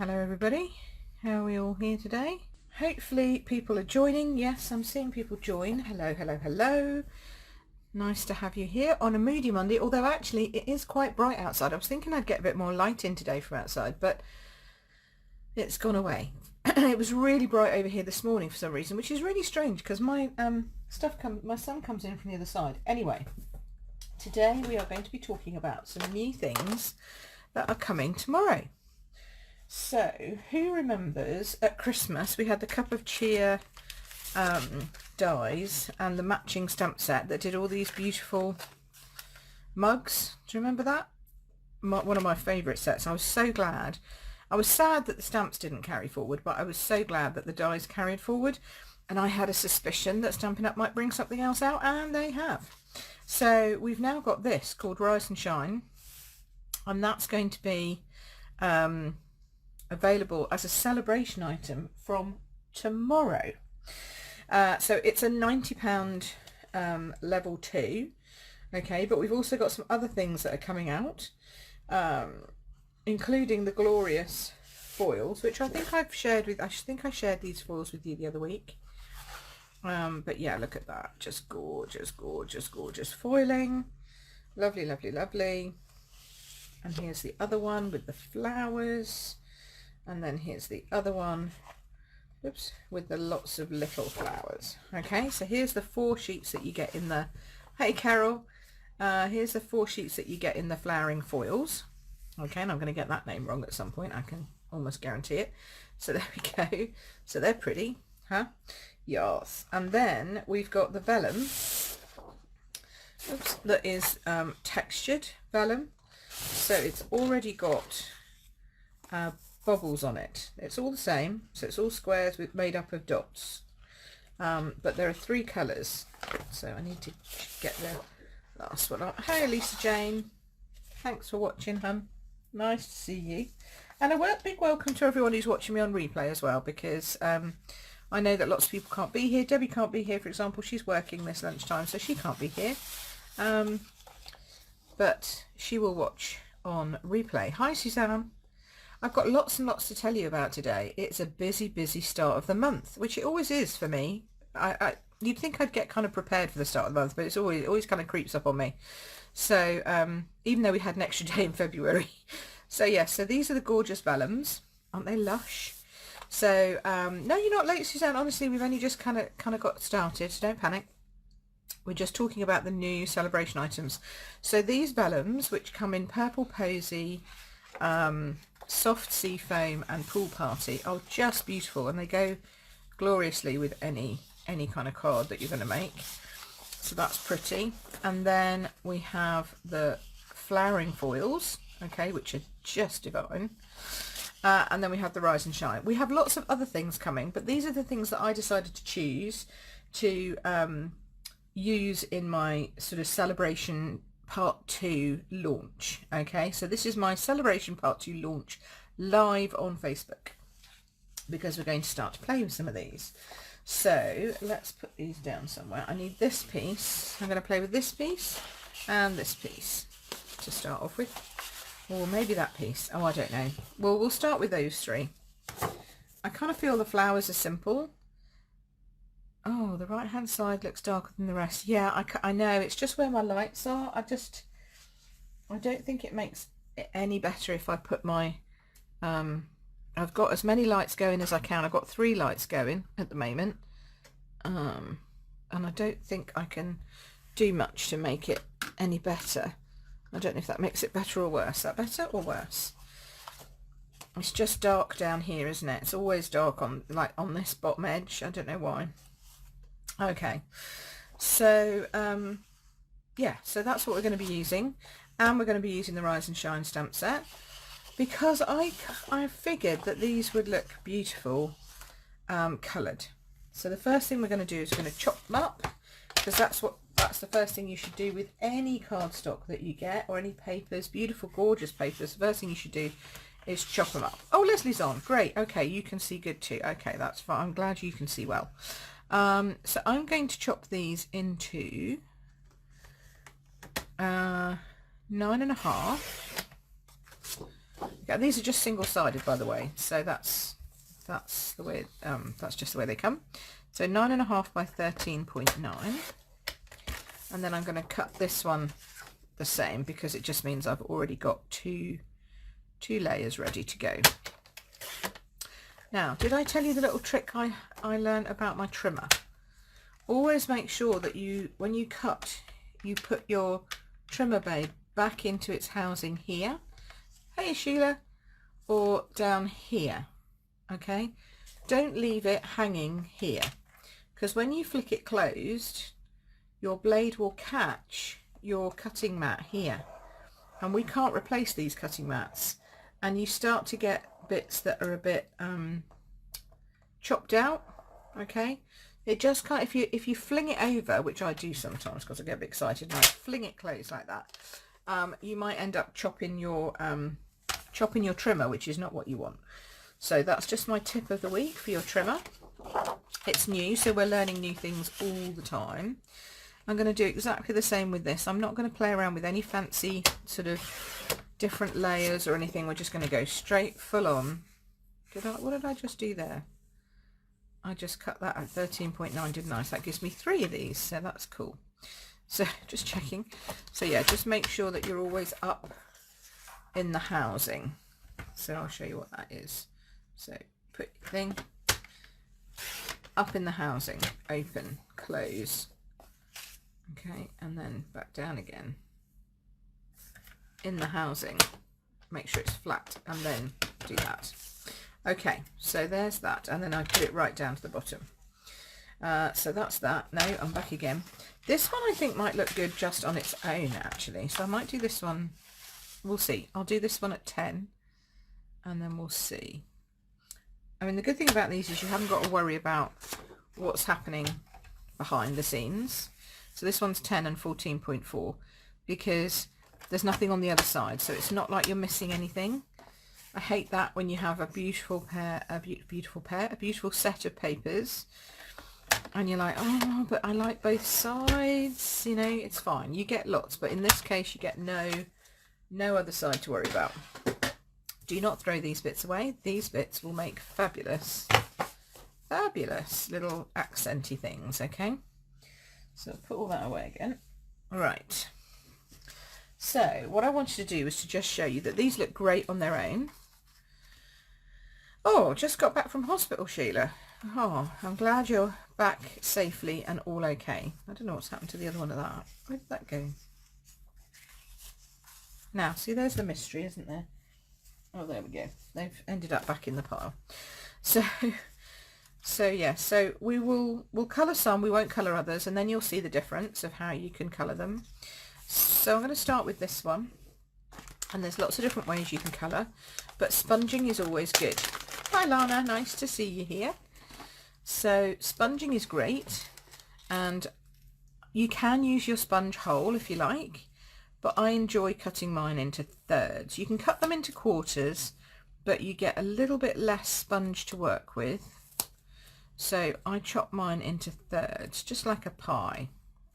Hello everybody, how are we all here today? Hopefully people are joining. Yes, I'm seeing people join. Hello, hello, hello. Nice to have you here on a Moody Monday, although actually it is quite bright outside. I was thinking I'd get a bit more light in today from outside, but it's gone away. It was really bright over here this morning for some reason, which is really strange because my my sun comes in from the other side. Anyway, today we are going to be talking about some new things that are coming tomorrow. So, who remembers at Christmas we had the Cup of Cheer dies and the matching stamp set that did all these beautiful mugs? Do you remember that? One of my favourite sets. I was so glad. I was sad that the stamps didn't carry forward, but I was so glad that the dies carried forward, and I had a suspicion that Stampin' Up might bring something else out, and they have. So we've now got this called Rise and Shine, and that's going to be available as a celebration item from tomorrow. So it's a £90 level 2, okay, but we've also got some other things that are coming out, including the glorious foils, which I think I've shared with, I think I shared these foils with you the other week. But yeah, look at that, just gorgeous, gorgeous, gorgeous foiling. Lovely, lovely, lovely. And here's the other one with the flowers. And then here's the other one, oops, with the lots of little flowers. Okay, so here's the 4 sheets that you get in the, hey Carol, here's the 4 sheets that you get in the flowering foils. Okay, and I'm going to get that name wrong at some point, I can almost guarantee it. So there we go, so they're pretty, huh? Yes. And then we've got the vellum, oops, that is textured vellum. So it's already got bubbles on it. It's all the same, so it's all squares with made up of dots, but there are 3 colours, so I need to get the last one up. Hi Lisa Jane, thanks for watching, hun, nice to see you, and a big welcome to everyone who's watching me on replay as well, because I know that lots of people can't be here. Debbie can't be here, for example, she's working this lunchtime, so she can't be here, but she will watch on replay. Hi Suzanne. I've got lots and lots to tell you about today. It's a busy, busy start of the month, which it always is for me. You'd think I'd get kind of prepared for the start of the month, but it's always kind of creeps up on me. So even though we had an extra day in February. So yes, so these are the gorgeous vellums. Aren't they lush? So no, you're not late, Suzanne. Honestly, we've only just kind of got started, so don't panic. We're just talking about the new celebration items. So these vellums, which come in Purple Posy, Soft Sea Foam and Pool Party, are just beautiful, and they go gloriously with any kind of card that you're going to make, so that's pretty. And then we have the flowering foils, okay, which are just divine, and then we have the Rise and Shine. We have lots of other things coming, but these are the things that I decided to choose to use in my sort of celebration part 2 launch. Okay, so this is my celebration part 2 launch live on Facebook, because we're going to start to play with some of these. So let's put these down somewhere. I need this piece. I'm going to play with this piece and this piece to start off with, or maybe that piece. Oh, I don't know. Well, we'll start with those 3. I kind of feel the flowers are simple. Oh, the right hand side looks darker than the rest. Yeah, I know, it's just where my lights are. I don't think it makes it any better if I put my I've got as many lights going as I can. I've got 3 lights going at the moment, and I don't think I can do much to make it any better. I don't know if that makes it better or worse. Is that better or worse? It's just dark down here, isn't it? It's always dark on, like, on this bottom edge. I don't know why. Okay, so yeah, so that's what we're going to be using, and we're going to be using the Rise and Shine stamp set, because I figured that these would look beautiful coloured. So the first thing we're going to do is we're going to chop them up, because that's the first thing you should do with any cardstock that you get, or any papers, beautiful gorgeous papers. The first thing you should do is chop them up. Oh, Leslie's on, great. Okay, you can see good too. Okay, that's fine, I'm glad you can see well. So I'm going to chop these into 9.5 Yeah, these are just single-sided, by the way, so that's the way that's just the way they come. So 9.5 by 13.9, and then I'm going to cut this one the same because it just means I've already got two layers ready to go. Now, did I tell you the little trick I learned about my trimmer? Always make sure that when you cut, you put your trimmer blade back into its housing here. Hey Sheila, or down here. Okay, don't leave it hanging here, because when you flick it closed, your blade will catch your cutting mat here, and we can't replace these cutting mats, and you start to get bits that are a bit chopped out. Okay, it just can't, if you fling it over, which I do sometimes because I get a bit excited and I fling it closed like that, you might end up chopping your trimmer, which is not what you want. So that's just my tip of the week for your trimmer. It's new, so we're learning new things all the time. I'm going to do exactly the same with this. I'm not going to play around with any fancy sort of different layers or anything. We're just going to go straight full on. What did I just do there? I just cut that at 13.9, didn't I? So that gives me 3 of these, so that's cool. So just checking. So yeah, just make sure that you're always up in the housing. So I'll show you what that is. So put your thing up in the housing, open, close. Okay, and then back down again. In the housing, make sure it's flat, and then do that. Okay, so there's that, and then I put it right down to the bottom. So that's that. No, I'm back again. This one I think might look good just on its own, actually. So I might do this one. We'll see. I'll do this one at 10, and then we'll see. I mean, the good thing about these is you haven't got to worry about what's happening behind the scenes. So this one's 10 and 14.4 because there's nothing on the other side, so it's not like you're missing anything. I hate that when you have a beautiful set of papers and you're like, oh, but I like both sides. You know, it's fine. You get lots, but in this case you get no other side to worry about. Do not throw these bits away. These bits will make fabulous little accenty things. Okay, so I'll put all that away again. Right, so what I wanted to do was to just show you that these look great on their own. Oh, just got back from hospital, Sheila. Oh, I'm glad you're back safely and all okay. I don't know what's happened to the other one of that. Where did that go? Now, see, there's the mystery, isn't there? Oh, there we go. They've ended up back in the pile. So yeah, so we'll colour some, we won't colour others, and then you'll see the difference of how you can colour them. So I'm going to start with this one, and there's lots of different ways you can colour, but sponging is always good. Hi Lana, nice to see you here. So sponging is great, and you can use your sponge whole if you like, but I enjoy cutting mine into thirds. You can cut them into quarters, but you get a little bit less sponge to work with. So I chop mine into thirds, just like a pie,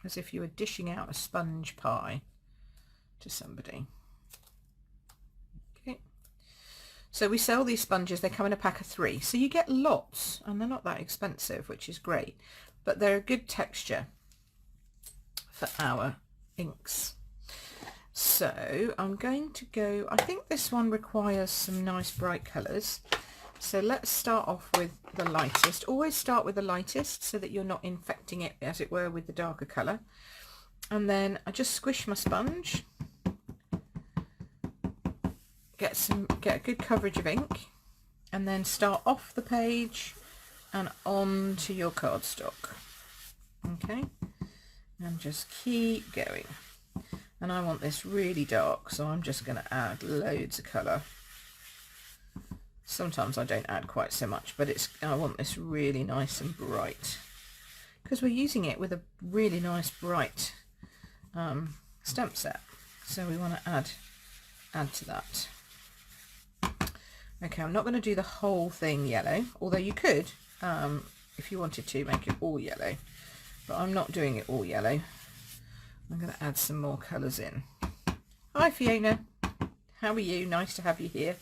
as if you were dishing out a sponge pie to somebody. Okay. So we sell these sponges, they come in a pack of 3. So you get lots, and they're not that expensive, which is great, but they're a good texture for our inks. So I'm going to go, I think this one requires some nice bright colours. So let's start off with the lightest. Always start with the lightest so that you're not infecting it, as it were, with the darker colour. And then I just squish my sponge, get a good coverage of ink, and then start off the page and on to your cardstock. Okay, and just keep going. And I want this really dark, so I'm just going to add loads of colour. Sometimes I don't add quite so much, but I want this really nice and bright, because we're using it with a really nice bright stamp set. So we want to add to that. Okay, I'm not going to do the whole thing yellow, although you could, if you wanted to, make it all yellow. But I'm not doing it all yellow. I'm going to add some more colours in. Hi Fiona, how are you? Nice to have you here.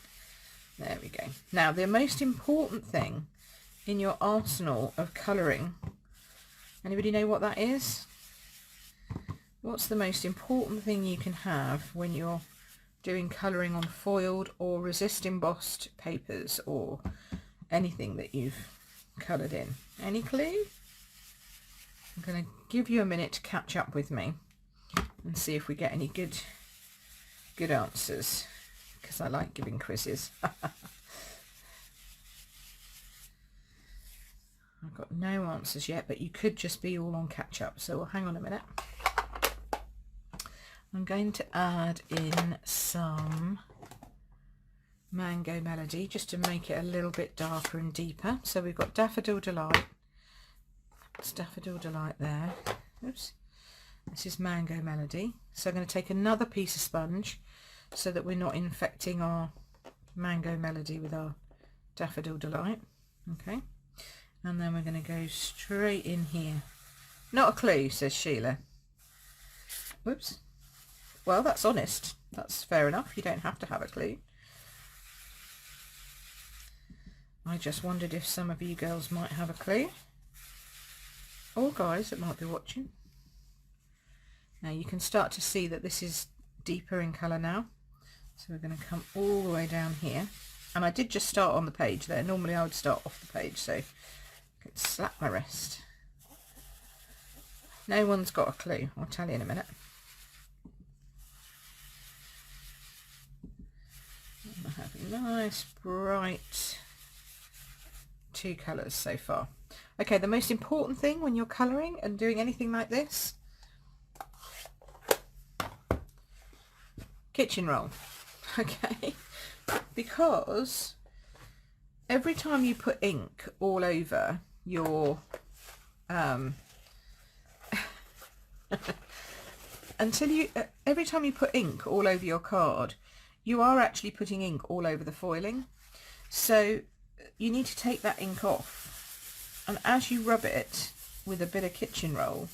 There we go. Now the most important thing in your arsenal of colouring, anybody know what that is? What's the most important thing you can have when you're doing colouring on foiled or resist embossed papers or anything that you've coloured in? Any clue? I'm going to give you a minute to catch up with me and see if we get any good answers, because I like giving quizzes. I've got no answers yet, but you could just be all on catch up, so we'll hang on a minute. I'm going to add in some Mango Melody just to make it a little bit darker and deeper. So we've got Daffodil Delight. That's Daffodil Delight there. Oops. This is Mango Melody. So I'm going to take another piece of sponge so that we're not infecting our Mango Melody with our Daffodil Delight. Okay. And then we're going to go straight in here. Not a clue, says Sheila. Whoops. Well, that's honest. That's fair enough. You don't have to have a clue. I just wondered if some of you girls might have a clue. Or guys that might be watching. Now you can start to see that this is deeper in colour now. So we're going to come all the way down here. And I did just start on the page there. Normally I would start off the page, so I could slap my wrist. No one's got a clue. I'll tell you in a minute. I have a nice bright two colours so far. Okay, the most important thing when you're colouring and doing anything like this, kitchen roll. Okay, because every time you put ink all over your every time you put ink all over your card, you are actually putting ink all over the foiling. So you need to take that ink off, and as you rub it with a bit of kitchen roll,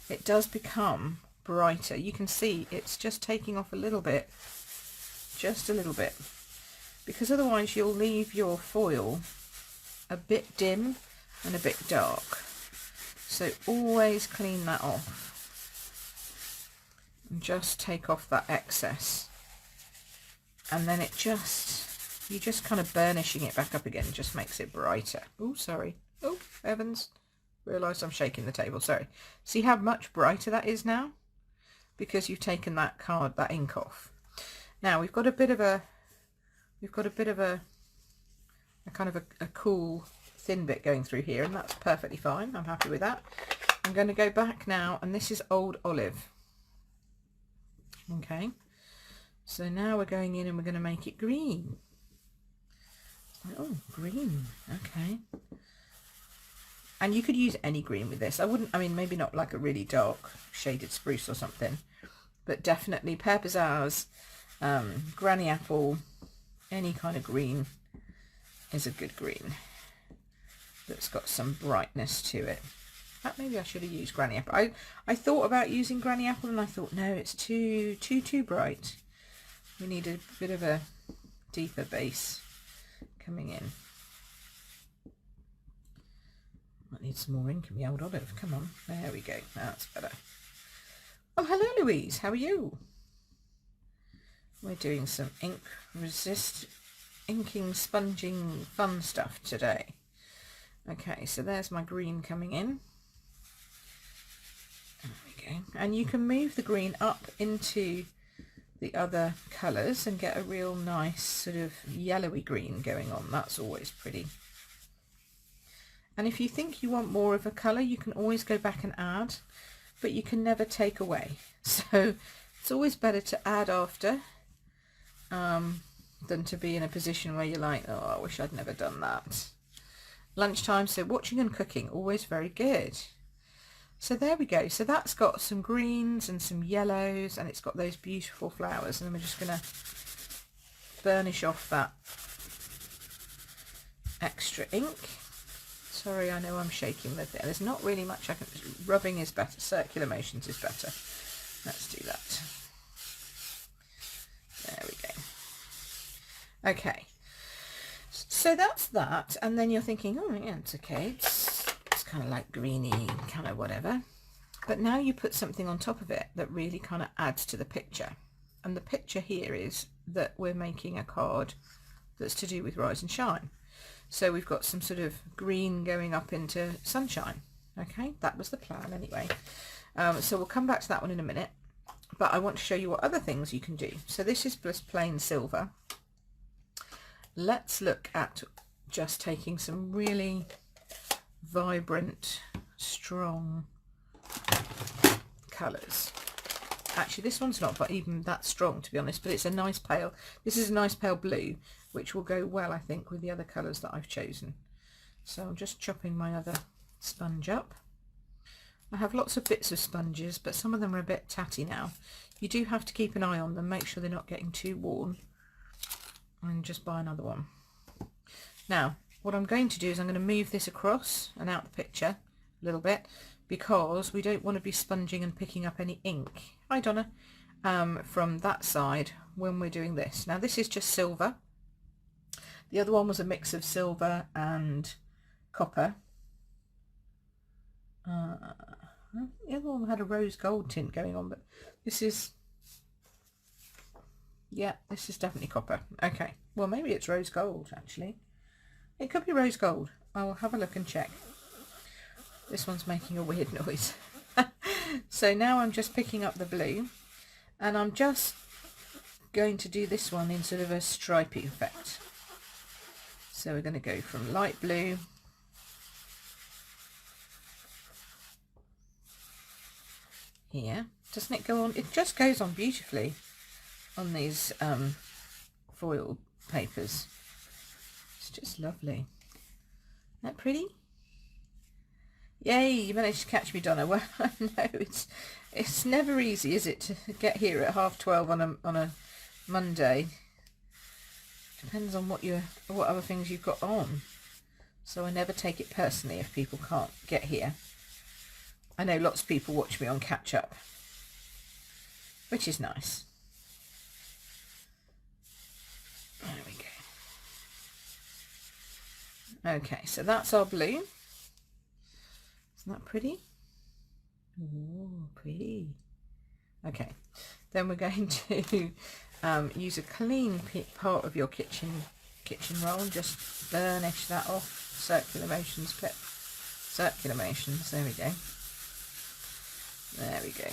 it does become brighter. You can see it's just taking off a little bit, just a little bit, because otherwise you'll leave your foil a bit dim and a bit dark. So always clean that off and just take off that excess, and then you just kind of burnishing it back up again just makes it brighter. Oh, sorry. Oh, heavens. Realised I'm shaking the table. Sorry. See how much brighter that is now? Because you've taken that ink off. Now we've got a bit of a kind of a cool thin bit going through here, and that's perfectly fine. I'm happy with that. I'm going to go back now, and this is Old Olive. Okay. So now we're going in and we're going to make it green. Oh, green. Okay. And you could use any green with this. I mean, maybe not like a really dark shaded spruce or something, but definitely Pear Bazaars, Granny Apple, any kind of green is a good green that's got some brightness to it. Maybe I should have used Granny Apple. I thought about using Granny Apple, and I thought, no, it's too bright. We need a bit of a deeper base coming in. Might need some more ink in the Old Olive. Come on, there we go. That's better. Oh, hello Louise, how are you? We're doing some inking, sponging fun stuff today. Okay, so there's my green coming in. There we go. And you can move the green up into the other colours and get a real nice sort of yellowy green going on. That's always pretty. And if you think you want more of a colour, you can always go back and add, but you can never take away. So it's always better to add after than to be in a position where you're like, oh, I wish I'd never done that. Lunchtime, so watching and cooking, always very good. So there we go. So that's got some greens and some yellows, and it's got those beautiful flowers. And then we're just going to burnish off that extra ink. Sorry, I know I'm shaking the thing. There's not really much I can... Rubbing is better. Circular motions is better. Let's do that. There we go. Okay. So that's that, and then you're thinking, oh yeah, it's okay, it's kind of like greeny, kind of whatever. But now you put something on top of it that really kind of adds to the picture. And the picture here is that we're making a card that's to do with Rise and Shine. So we've got some sort of green going up into sunshine. Okay, that was the plan anyway. So we'll come back to that one in a minute. But I want to show you what other things you can do. So this is just plain silver. Let's look at just taking some really vibrant, strong colours. Actually, this one's not even that strong, to be honest, but it's a nice pale. This is a nice pale blue, which will go well, I think, with the other colours that I've chosen. So I'm just chopping my other sponge up. I have lots of bits of sponges, but some of them are a bit tatty now. You do have to keep an eye on them, make sure they're not getting too worn, and just buy another one. Now, what I'm going to do is I'm going to move this across and out the picture a little bit, because we don't want to be sponging and picking up any ink. Hi Donna. From that side when we're doing this. Now this is just silver. The other one was a mix of silver and copper. The other one had a rose gold tint going on, but this is, yeah, this is definitely copper. Okay, well maybe it's rose gold actually. It could be rose gold. I will have a look and check. This one's making a weird noise. So now I'm just picking up the blue, and I'm just going to do this one in sort of a stripy effect. So we're going to go from light blue here. Doesn't it go on? It just goes on beautifully on these foil papers. It's just lovely. Isn't that pretty? Yay, you managed to catch me, Donna. Well, I know it's never easy, is it, to get here at 12:30 on a Monday. Depends on what other things you've got on. So I never take it personally if people can't get here. I know lots of people watch me on catch up, which is nice. There we go. Okay, so that's our blue. Isn't that pretty? Ooh, pretty. Okay, then we're going to use a clean part of your kitchen roll and just burnish that off. Circular motions, clip. Circular motions. There we go. There we go.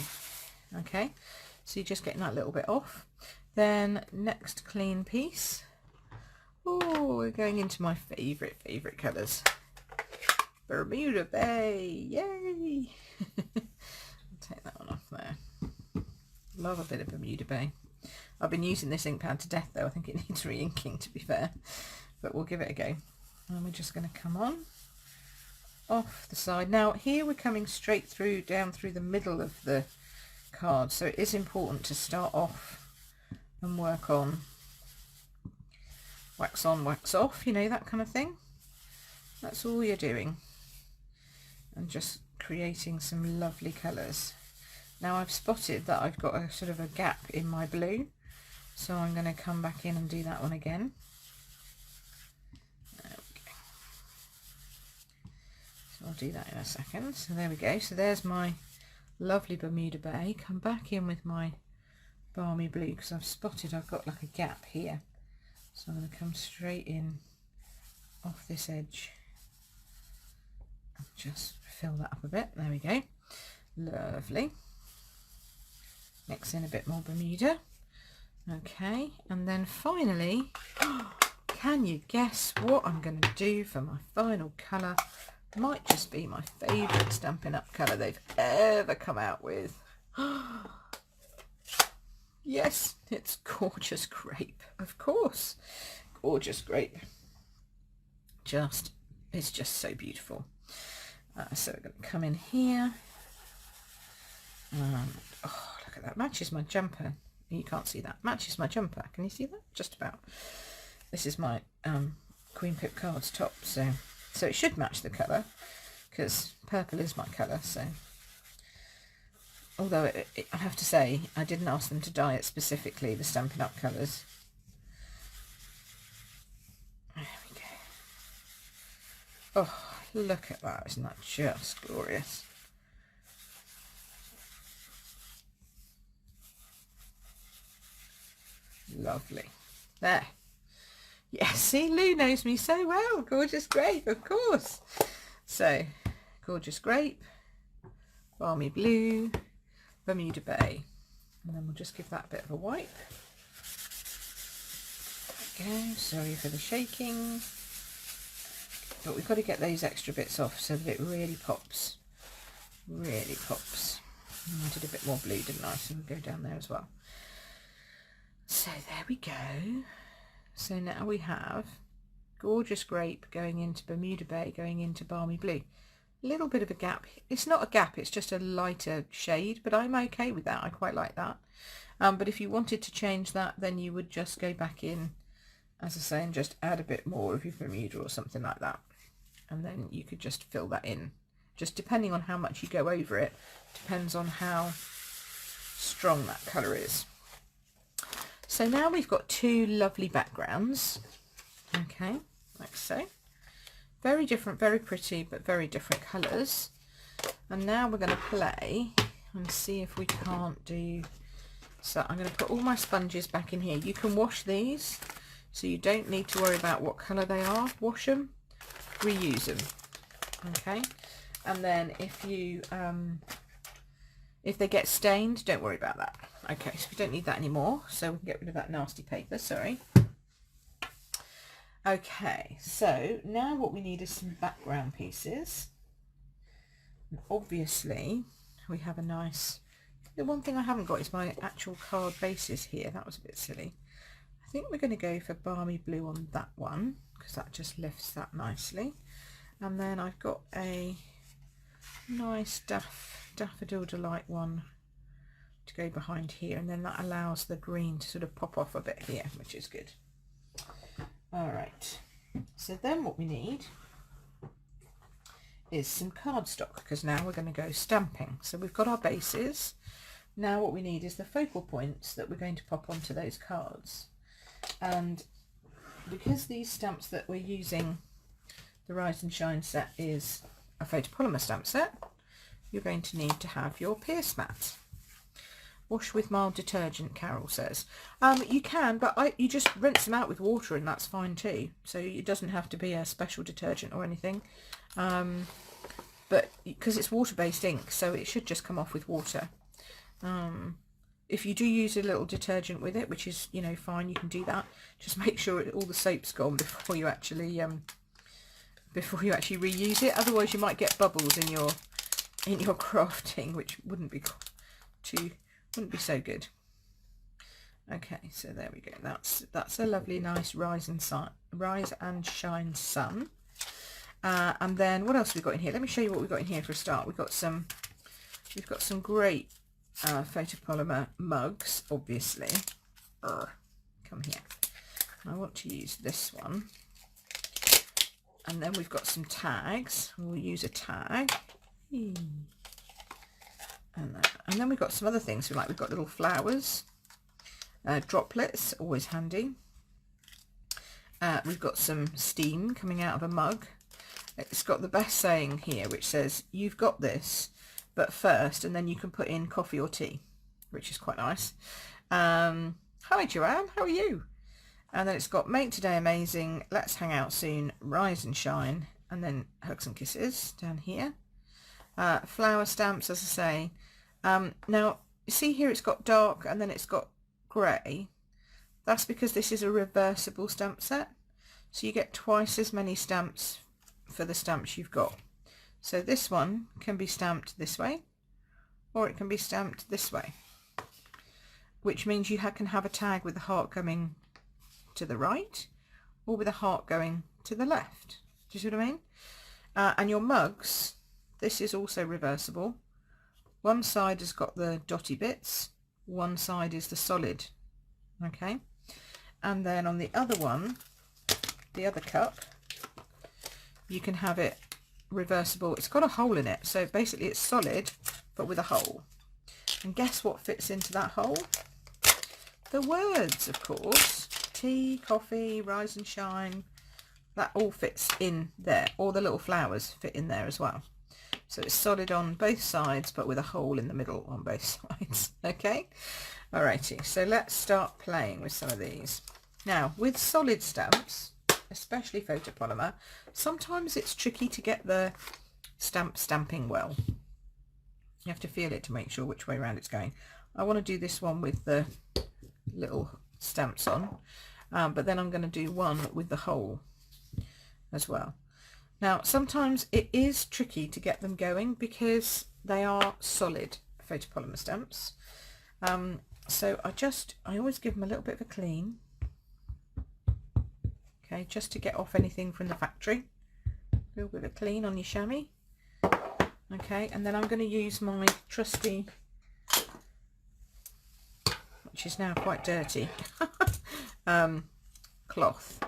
Okay, so you're just getting that little bit off. Then next clean piece. Oh, we're going into my favourite colours. Bermuda Bay, yay! I'll take that one off there. Love a bit of Bermuda Bay. I've been using this ink pad to death though. I think it needs re-inking, to be fair, but we'll give it a go. And we're just going to come on off the side. Now here we're coming straight through, down through the middle of the card, so it is important to start off and work on wax on, wax off, you know, that kind of thing. That's all you're doing. And just creating some lovely colours. Now I've spotted that I've got a sort of a gap in my blue, so I'm going to come back in and do that one again. There we go. So I'll do that in a second. So there we go. So there's my lovely Bermuda Bay. Come back in with my balmy blue, because I've spotted I've got like a gap here. So I'm going to come straight in off this edge and just fill that up a bit. There we go. Lovely. Mix in a bit more Bermuda. Okay, and then finally, can you guess what I'm going to do for my final colour? Might just be my favourite Stampin' Up colour they've ever come out with. Yes, it's Gorgeous Grape, of course. Gorgeous Grape. It's just so beautiful. So we're going to come in here. And, oh, look at that. Matches my jumper. You can't see that. Matches my jumper. Can you see that? Just about. This is my Queen Pip Cards top. So it should match the colour, because purple is my colour. So, although I have to say, I didn't ask them to dye it specifically, the Stampin' Up colours. There we go. Oh, look at that. Isn't that just glorious? Lovely. There. Yeah, see, Lou knows me so well. Gorgeous grape, of course. So, gorgeous grape, balmy blue, Bermuda Bay. And then we'll just give that a bit of a wipe. There we go. Sorry for the shaking. But we've got to get those extra bits off so that it really pops. Really pops. I did a bit more blue, didn't I? So we'll go down there as well. So there we go. So now we have gorgeous grape going into Bermuda Bay, going into balmy blue. A little bit of a gap. It's not a gap, it's just a lighter shade, but I'm okay with that. I quite like that. But if you wanted to change that, then you would just go back in, as I say, and just add a bit more of your Bermuda or something like that. And then you could just fill that in. Just depending on how much you go over it, depends on how strong that colour is. So now we've got two lovely backgrounds, okay, like so. Very different, very pretty, but very different colours. And now we're going to play and see if we can't do... So I'm going to put all my sponges back in here. You can wash these, so you don't need to worry about what colour they are. Wash them, reuse them, okay. And then if you if they get stained, don't worry about that. Okay, so we don't need that anymore, so we can get rid of that nasty paper, sorry. Okay, so now what we need is some background pieces. And obviously, we have a nice... The one thing I haven't got is my actual card bases here. That was a bit silly. I think we're going to go for balmy blue on that one, because that just lifts that nicely. And then I've got a nice Daffodil Delight one to go behind here, and then that allows the green to sort of pop off a bit here, which is good. All right, so then what we need is some cardstock, because now we're going to go stamping. So we've got our bases. Now what we need is the focal points that we're going to pop onto those cards. And because these stamps that we're using, the Rise and Shine set, is a photopolymer stamp set, you're going to need to have your Pierce mat. Wash with mild detergent, Carol says. You can, but you just rinse them out with water and that's fine too. So it doesn't have to be a special detergent or anything. But because it's water-based ink, so it should just come off with water. If you do use a little detergent with it, which is, you know, fine, you can do that. Just make sure all the soap's gone before you actually reuse it. Otherwise, you might get bubbles in your crafting, which wouldn't be so good. Okay, so there we go. That's a lovely, nice rise and shine sun. And then what else have we got in here? Let me show you what we've got in here for a start. We've got some great photopolymer mugs, obviously. Come here. I want to use this one. And then we've got some tags. We'll use a tag. And then we've got some other things. We've got little flowers, droplets, always handy. We've got some steam coming out of a mug. It's got the best saying here, which says, "You've got this, but first," and then you can put in coffee or tea, which is quite nice. Hi Joanne, how are you? And then it's got "Make today amazing, let's hang out soon, rise and shine," and then hugs and kisses down here. Flower stamps, as I say. Now, you see here it's got dark and then it's got grey. That's because this is a reversible stamp set. So you get twice as many stamps for the stamps you've got. So this one can be stamped this way, or it can be stamped this way, which means you can have a tag with a heart going to the right, or with a heart going to the left. Do you see what I mean? And your mugs, this is also reversible. One side has got the dotty bits, one side is the solid, okay? And then on the other one, the other cup, you can have it reversible. It's got a hole in it, so basically it's solid but with a hole. And guess what fits into that hole? The words, of course. Tea, coffee, rise and shine, that all fits in there. All the little flowers fit in there as well. So it's solid on both sides, but with a hole in the middle on both sides. Okay, alrighty, so let's start playing with some of these. Now, with solid stamps, especially photopolymer, sometimes it's tricky to get the stamp stamping well. You have to feel it to make sure which way around it's going. I want to do this one with the little stamps on, but then I'm going to do one with the hole as well. Now, sometimes it is tricky to get them going because they are solid photopolymer stamps. So I always give them a little bit of a clean. Okay, just to get off anything from the factory. A little bit of a clean on your chamois. Okay, and then I'm going to use my trusty, which is now quite dirty, cloth,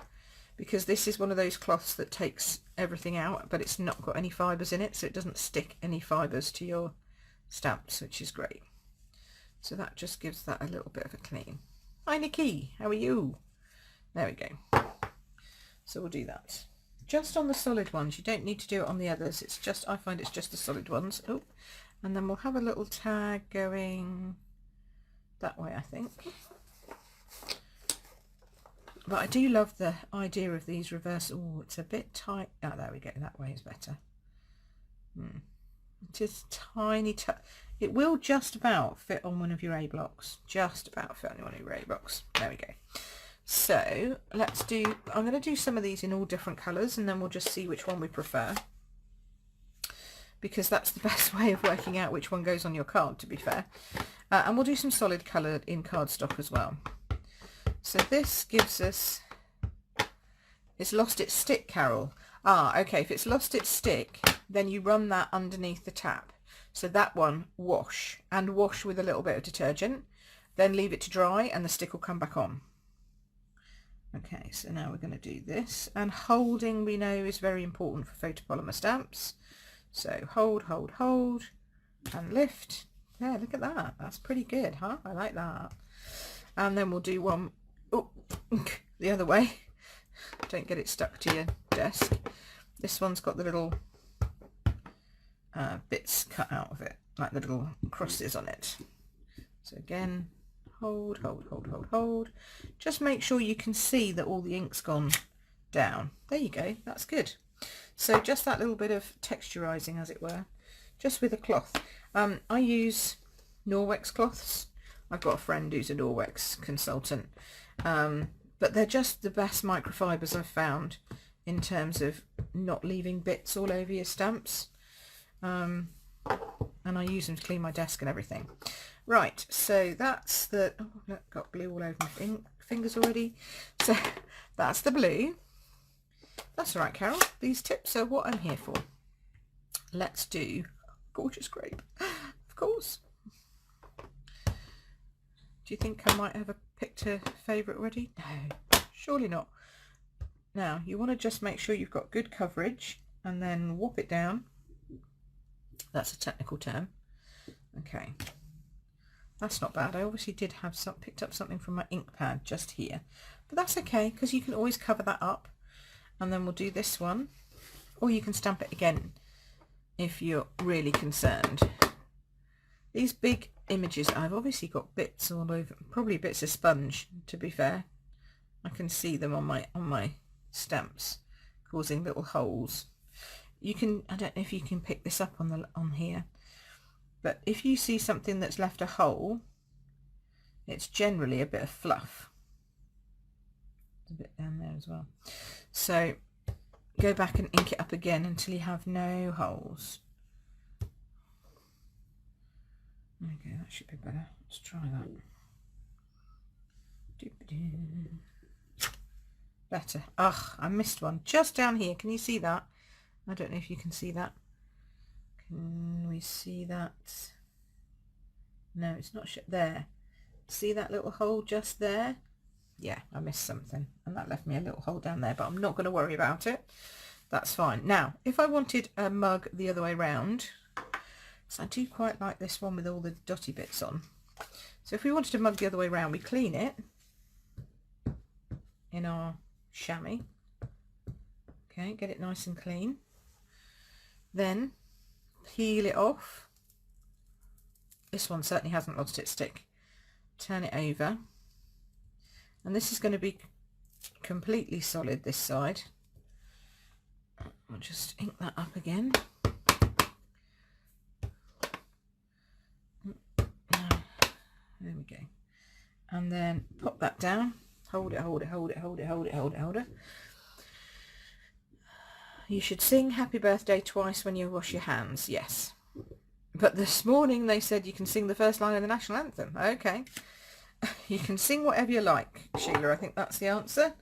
because this is one of those cloths that takes everything out, but it's not got any fibres in it, so it doesn't stick any fibres to your stamps, which is great. So that just gives that a little bit of a clean. Hi Nikki, how are you? There we go. So we'll do that. Just on the solid ones, you don't need to do it on the others, it's just, I find it's just the solid ones. Oh, and then we'll have a little tag going that way, I think. But I do love the idea of these reverse. Oh, it's a bit tight. Oh, there we go, that way is better. Just tiny, it will just about fit on one of your A blocks. Just about fit on one of your A blocks. There we go. So let's do, I'm going to do some of these in all different colours, and then we'll just see which one we prefer, because that's the best way of working out which one goes on your card, to be fair. And we'll do some solid colour in cardstock as well. So this gives us, it's lost its stick, Carol. Ah, okay, if it's lost its stick, then you run that underneath the tap. So that one, wash, and wash with a little bit of detergent, then leave it to dry and the stick will come back on. Okay, so now we're going to do this, and holding we know is very important for photopolymer stamps. So hold, hold, hold, and lift. Yeah, look at that. That's pretty good, huh? I like that. And then we'll do one, oh, the other way. Don't get it stuck to your desk. This one's got the little bits cut out of it, like the little crosses on it. So again, hold, hold, hold, hold, hold. Just make sure you can see that all the ink's gone down. There you go, that's good. So just that little bit of texturizing, as it were, just with a cloth. I use Norwex cloths. I've got a friend who's a Norwex consultant, but they're just the best microfibers I've found in terms of not leaving bits all over your stamps. And I use them to clean my desk and everything. Right, so that's the, oh look, got blue all over my fingers already. So that's the blue. That's all right, Carol. These tips are what I'm here for. Let's do gorgeous grape, of course. Do you think I might have picked a favourite already? No, surely not. Now, you want to just make sure you've got good coverage and then whop it down. That's a technical term. Okay. That's not bad. I obviously did have picked up something from my ink pad just here, but that's okay because you can always cover that up. And then we'll do this one, or you can stamp it again if you're really concerned. These big images, I've obviously got bits all over, probably bits of sponge, to be fair. I can see them on my stamps, causing little holes. You can, I don't know if you can pick this up on here, but if you see something that's left a hole, it's generally a bit of fluff. A bit down there as well. So go back and ink it up again until you have no holes. Okay, that should be better. Let's try that. Better. Ugh, I missed one just down here. Can you see that? I don't know if you can see that. Can we see that? No, it's not there. See that little hole just there? Yeah, I missed something, and that left me a little hole down there, but I'm not going to worry about it. That's fine. Now, if I wanted a mug the other way round, so I do quite like this one with all the dotty bits on. So if we wanted a mug the other way round, we clean it in our chamois, Okay, get it nice and clean. Then peel it off. This one certainly hasn't lost its stick. Turn it over. And this is going to be completely solid, this side. I'll just ink that up again. There we go. And then pop that down. Hold it, hold it, hold it, hold it, hold it, hold it, hold it. You should sing happy birthday twice when you wash your hands. Yes. But this morning they said you can sing the first line of the national anthem. Okay. You can sing whatever you like, Sheila. I think that's the answer.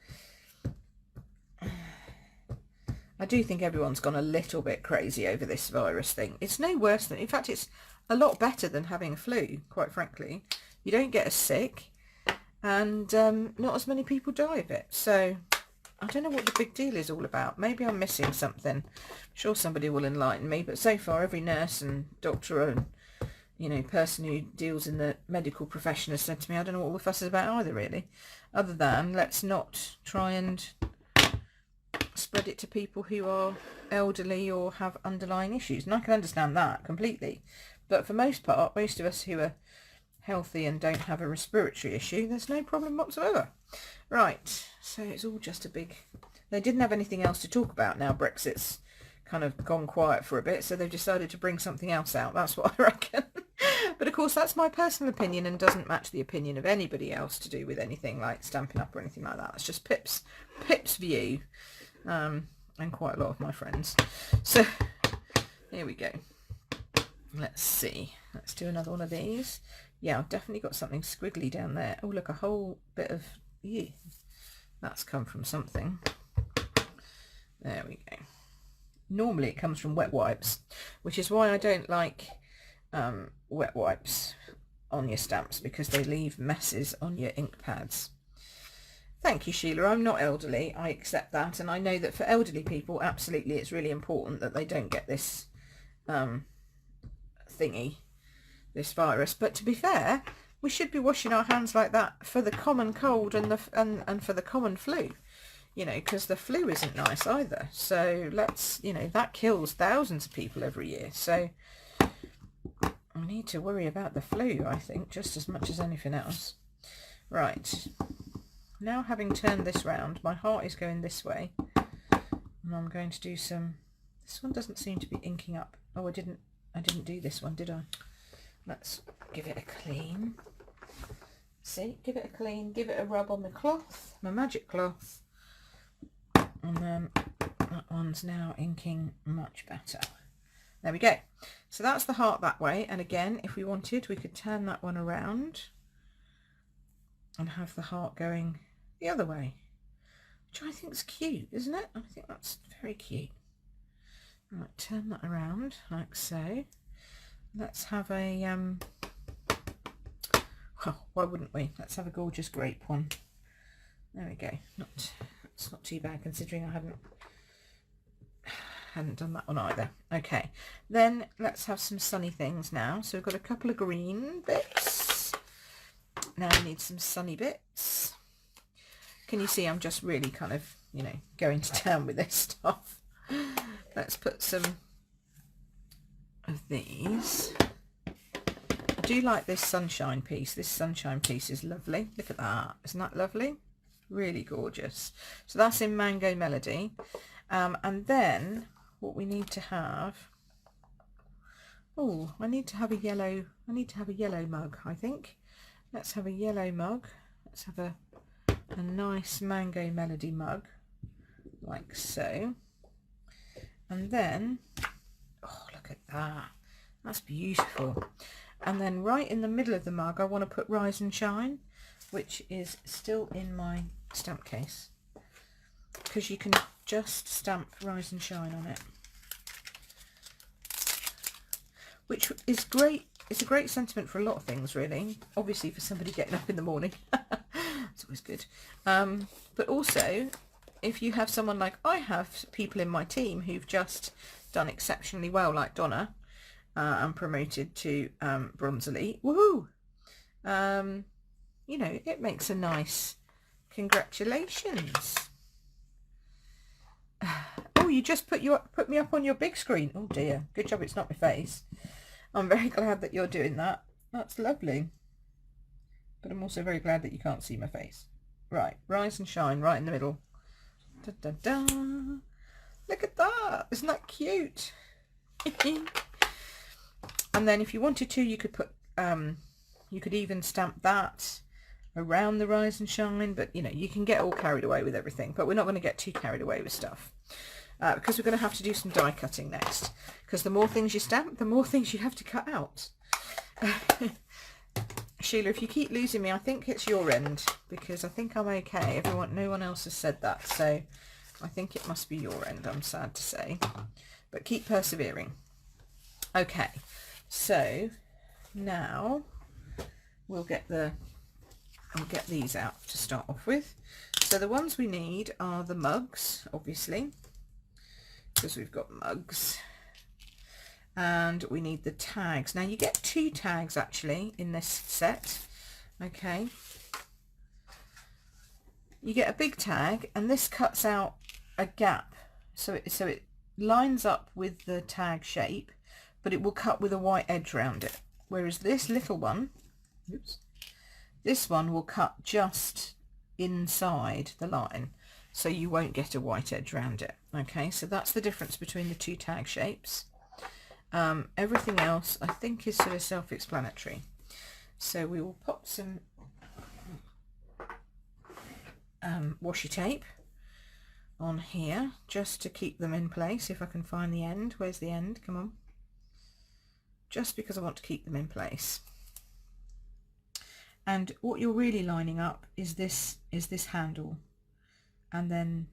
I do think everyone's gone a little bit crazy over this virus thing. It's no worse than, in fact, it's a lot better than having a flu, quite frankly. You don't get as sick, and not as many people die of it. So I don't know what the big deal is all about. Maybe I'm missing something. I'm sure somebody will enlighten me. But so far, every nurse and doctor and, you know, person who deals in the medical profession has said to me, I don't know what all the fuss is about either, really. Other than, let's not try and spread it to people who are elderly or have underlying issues. And I can understand that completely. But for most part, most of us who are healthy and don't have a respiratory issue, there's no problem whatsoever. Right, so it's all just a big... They didn't have anything else to talk about now. Brexit's kind of gone quiet for a bit, so they've decided to bring something else out. That's what I reckon. But of course, that's my personal opinion and doesn't match the opinion of anybody else to do with anything like Stampin' Up or anything like that. It's just Pip's view, and quite a lot of my friends. So here we go. Let's see. Let's do another one of these. Yeah, I've definitely got something squiggly down there. Oh, look, a whole bit of... Ew. That's come from something. There we go. Normally it comes from wet wipes, which is why I don't like wet wipes on your stamps, because they leave messes on your ink pads. Thank you, Sheila. I'm not elderly. I accept that. And I know that for elderly people, absolutely, it's really important that they don't get this thingy, this virus. But to be fair, we should be washing our hands like that for the common cold and and for the common flu, you know, because the flu isn't nice either. So let's, you know, that kills thousands of people every year. So we need to worry about the flu, I think, just as much as anything else. Right. Now, having turned this round, my heart is going this way, and I'm going to do some... This one doesn't seem to be inking up. Oh, I didn't do this one, did I? Let's give it a clean. See, give it a clean, give it a rub on the cloth, my magic cloth, and then that one's now inking much better. There we go. So that's the heart that way, and again, if we wanted, we could turn that one around and have the heart going the other way, which I think is cute, isn't it? I think that's very cute. Right, turn that around like so. Let's have a well, why wouldn't we? Let's have a gorgeous grape one. There we go. It's not too bad considering I hadn't done that one either. Okay, then let's have some sunny things now. So we've got a couple of green bits. Now we need some sunny bits. Can you see I'm just really kind of, you know, going to town with this stuff. Let's put some of these. I do like this sunshine piece. This sunshine piece is lovely. Look at that. Isn't that lovely? Really gorgeous. So that's in Mango Melody. And then what we need to have... Oh, I need to have a yellow mug, I think. Let's have a yellow mug. Let's have a nice Mango Melody mug, like so. And then, oh, look at that. That's beautiful. And then right in the middle of the mug, I want to put Rise and Shine, which is still in my stamp case, because you can just stamp Rise and Shine on it, which is great. It's a great sentiment for a lot of things, really. Obviously for somebody getting up in the morning. It's always good. But also, if you have someone like I have, people in my team who've just done exceptionally well, like Donna, and promoted to Bronze Elite, woohoo! You know, it makes a nice congratulations. you just put me up on your big screen. Oh dear, good job it's not my face. I'm very glad that you're doing that. That's lovely. But I'm also very glad that you can't see my face. Right, rise and shine right in the middle. Da, da, da. Look at that. Isn't that cute? And then if you wanted to, you could put, you could even stamp that around the rise and shine, but you know, you can get all carried away with everything, but we're not going to get too carried away with stuff. Because we're going to have to do some die cutting next, because the more things you stamp, the more things you have to cut out. Sheila, if you keep losing me, I think it's your end, because I think I'm okay. No one else has said that, so I think it must be your end, I'm sad to say. But keep persevering. Okay, so now we'll get these out to start off with. So the ones we need are the mugs, obviously, because we've got mugs. And we need the tags. Now you get 2 tags actually in this set. Okay. You get a big tag, and this cuts out a gap. So it lines up with the tag shape, but it will cut with a white edge around it. Whereas this little one, oops, this one will cut just inside the line, so you won't get a white edge around it. Okay, so that's the difference between the 2 tag shapes. Everything else I think is sort of self-explanatory. So we will pop some washi tape on here just to keep them in place. If I can find the end. Where's the end? Come on. Just because I want to keep them in place. And what you're really lining up is this handle, and then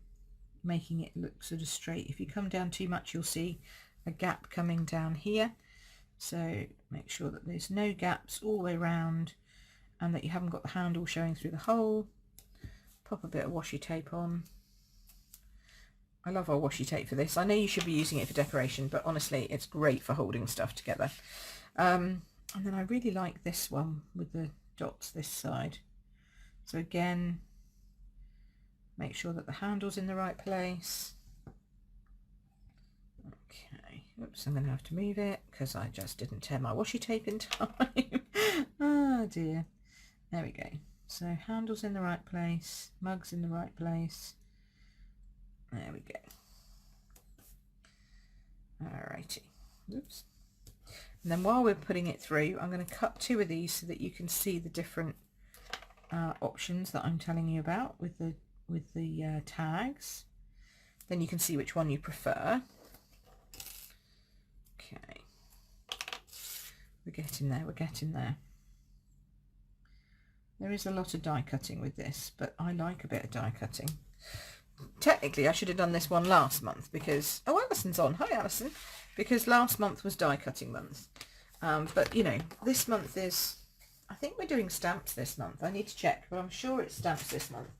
making it look sort of straight. If you come down too much, you'll see a gap coming down here, so make sure that there's no gaps all the way around and that you haven't got the handle showing through the hole. Pop a bit of washi tape on. I love our washi tape for this. I know you should be using it for decoration, but honestly it's great for holding stuff together. And then I really like this one with the dots this side. So again, make sure that the handle's in the right place. Okay, oops, I'm going to have to move it because I just didn't tear my washi tape in time. Oh dear. There we go. So handle's in the right place, mug's in the right place. There we go. Alrighty. Oops. And then while we're putting it through, I'm going to cut 2 of these so that you can see the different options that I'm telling you about with the tags. Then you can see which one you prefer. Okay, we're getting there, we're getting there. There is a lot of die cutting with this, but I like a bit of die cutting. Technically I should have done this one last month because, oh, Alison's on. Hi Alison. Because last month was die cutting month. But you know, this month is, I think we're doing stamps this month. I need to check, but I'm sure it's stamps this month,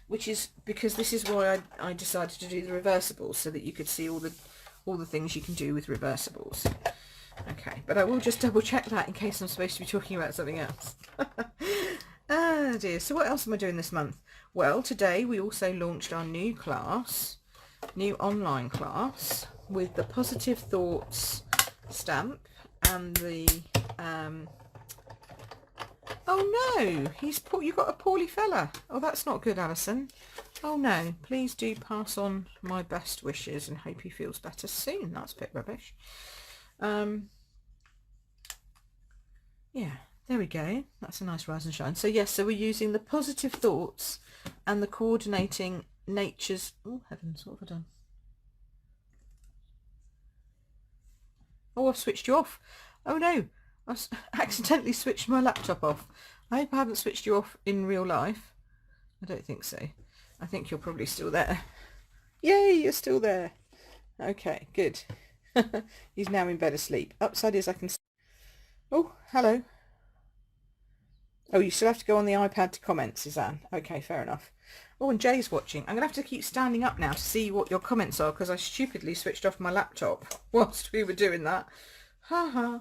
which is because this is why I decided to do the reversibles, so that you could see all the things you can do with reversibles. Okay, but I will just double check that in case I'm supposed to be talking about something else. Oh dear, so what else am I doing this month? Well, today we also launched our new class, new online class, with the Positive Thoughts stamp and the, oh no, you got a poorly fella. Oh, that's not good, Alison. Oh no, please do pass on my best wishes and hope he feels better soon. That's a bit rubbish. Yeah, there we go. That's a nice rise and shine. So yes, so we're using the Positive Thoughts and the Coordinating Nature's, oh heavens, what have I done? Oh, I've switched you off. Oh no, I've accidentally switched my laptop off. I hope I haven't switched you off in real life. I don't think so. I think you're probably still there. Yay, you're still there. Okay, good. He's now in bed asleep. Upside is I can... Oh, hello. Oh, you still have to go on the iPad to comment, Suzanne. Okay, fair enough. Oh, and Jay's watching. I'm going to have to keep standing up now to see what your comments are, because I stupidly switched off my laptop whilst we were doing that. Ha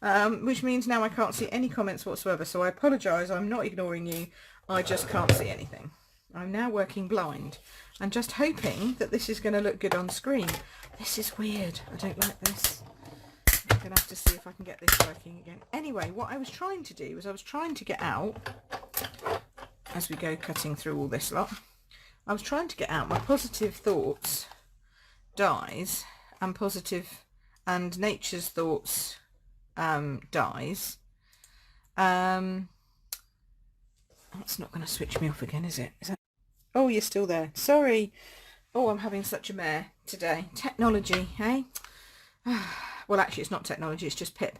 ha. Which means now I can't see any comments whatsoever, so I apologise. I'm not ignoring you. I just can't see anything. I'm now working blind. and just hoping that this is going to look good on screen. This is weird. I don't like this. I'm going to have to see if I can get this working again. Anyway, what I was trying to do was I was trying to get out, as we go cutting through all this lot, I was trying to get out my Positive Thoughts dies and Positive and Nature's Thoughts dies. That's not going to switch me off again, is it? Is that... Oh, you're still there. Sorry. Oh, I'm having such a mare today. Technology, eh? Well, actually, it's not technology. It's just Pip.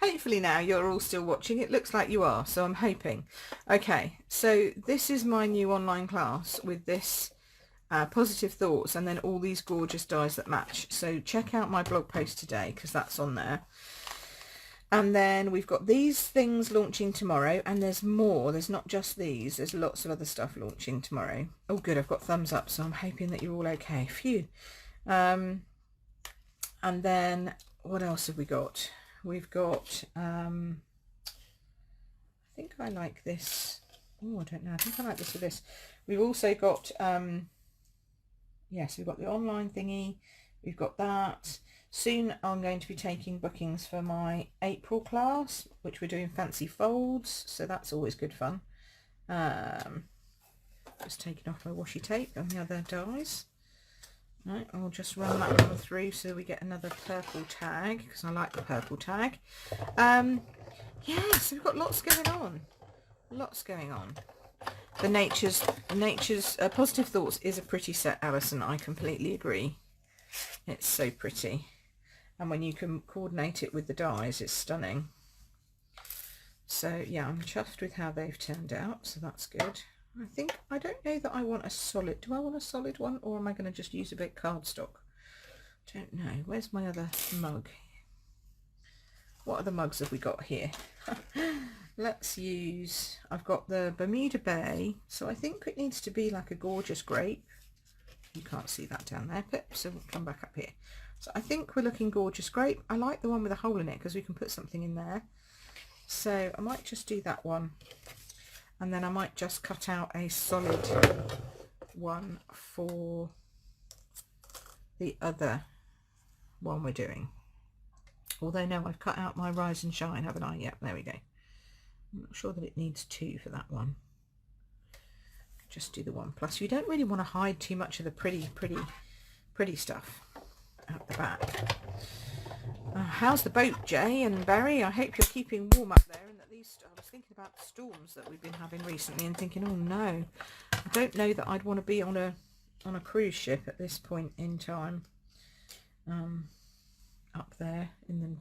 Hopefully now you're all still watching. It looks like you are, so I'm hoping. Okay, so this is my new online class with this Positive Thoughts and then all these gorgeous dies that match. So check out my blog post today because that's on there. And then we've got these things launching tomorrow, and there's more. There's not just these. There's lots of other stuff launching tomorrow. Oh, good. I've got thumbs up, so I'm hoping that you're all okay. Phew. And then what else have we got? We've got, I think I like this. Oh, I don't know. I think I like this with this. We've also got, yes, we've got the online thingy. We've got that. Soon I'm going to be taking bookings for my April class, which we're doing fancy folds, so that's always good fun. Just taking off my washi tape and the other dies. Right, I'll just run that one through so we get another purple tag, because I like the purple tag. Yeah, so we've got lots going on. Lots going on. The Nature's Positive Thoughts is a pretty set, Alison. I completely agree. It's so pretty. And when you can coordinate it with the dies, it's stunning. So yeah, I'm chuffed with how they've turned out, so that's good. I don't know that I want a solid. Do I want a solid one, or am I going to just use a bit cardstock? Don't know. Where's my other mug? What other mugs have we got here? Let's use, I've got the Bermuda Bay, so I think it needs to be like a gorgeous grape. You can't see that down there, Pip, so we'll come back up here. So I think we're looking gorgeous grape. I like the one with a hole in it because we can put something in there. So I might just do that one. And then I might just cut out a solid one for the other one we're doing. Although no, I've cut out my Rise and Shine, haven't I? Yep, there we go. I'm not sure that it needs two for that one. Just do the one. Plus you don't really want to hide too much of the pretty stuff out the back. How's the boat, Jay and Barry? I hope you're keeping warm up there, and that these, I was thinking about the storms that we've been having recently and thinking, oh no, I don't know that I'd want to be on a cruise ship at this point in time, up there in the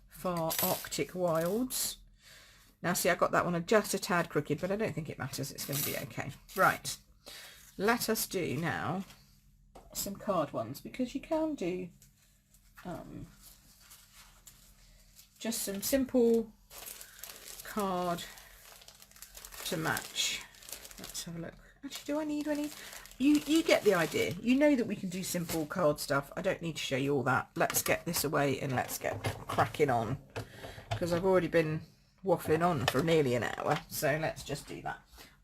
far Arctic wilds. Now see, I got that one just a tad crooked, but I don't think it matters. It's going to be okay. Right, let us do now some card ones, because you can do just some simple card to match. Let's have a look. Actually, do I need any? You get the idea. You know that we can do simple card stuff. I don't need to show you all that. Let's get this away and let's get cracking on, because I've already been waffling on for nearly an hour, so let's just do that.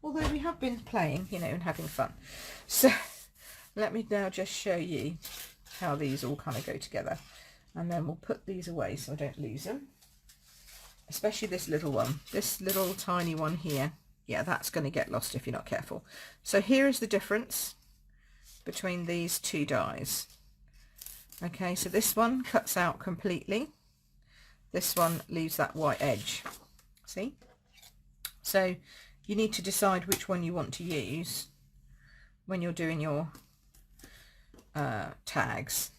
Although we have been playing, you know, and having fun. So let me now just show you how these all kind of go together, and then we'll put these away so I don't lose them. Especially this little one, this little tiny one here. Yeah, that's going to get lost if you're not careful. So here is the difference between these two dies. Okay, so this one cuts out completely. This one leaves that white edge. See? So you need to decide which one you want to use when you're doing your tags.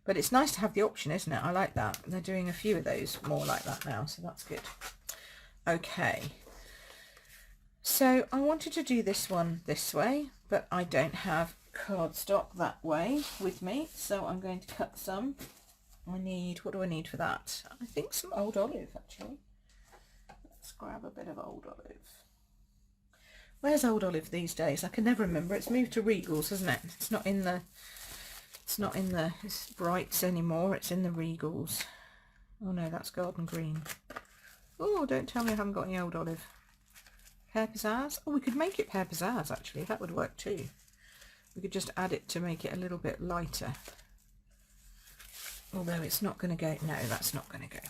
But it's nice to have the option, isn't it? I like that. They're doing a few of those more like that now, so that's good. Okay. So I wanted to do this one this way, but I don't have cardstock that way with me, so I'm going to cut some. I need, what do I need for that? I think some old olive, actually. Let's grab a bit of old olive. Where's old olive these days? I can never remember. It's moved to Regals, hasn't it? It's not in the Brights anymore. It's in the Regals. Oh no, that's garden green. Oh, don't tell me I haven't got any old olive. Pear Pizzazz. Oh, we could make it Pear Pizzazz actually. That would work too. We could just add it to make it a little bit lighter. Although it's not going to go. No, that's not going to go.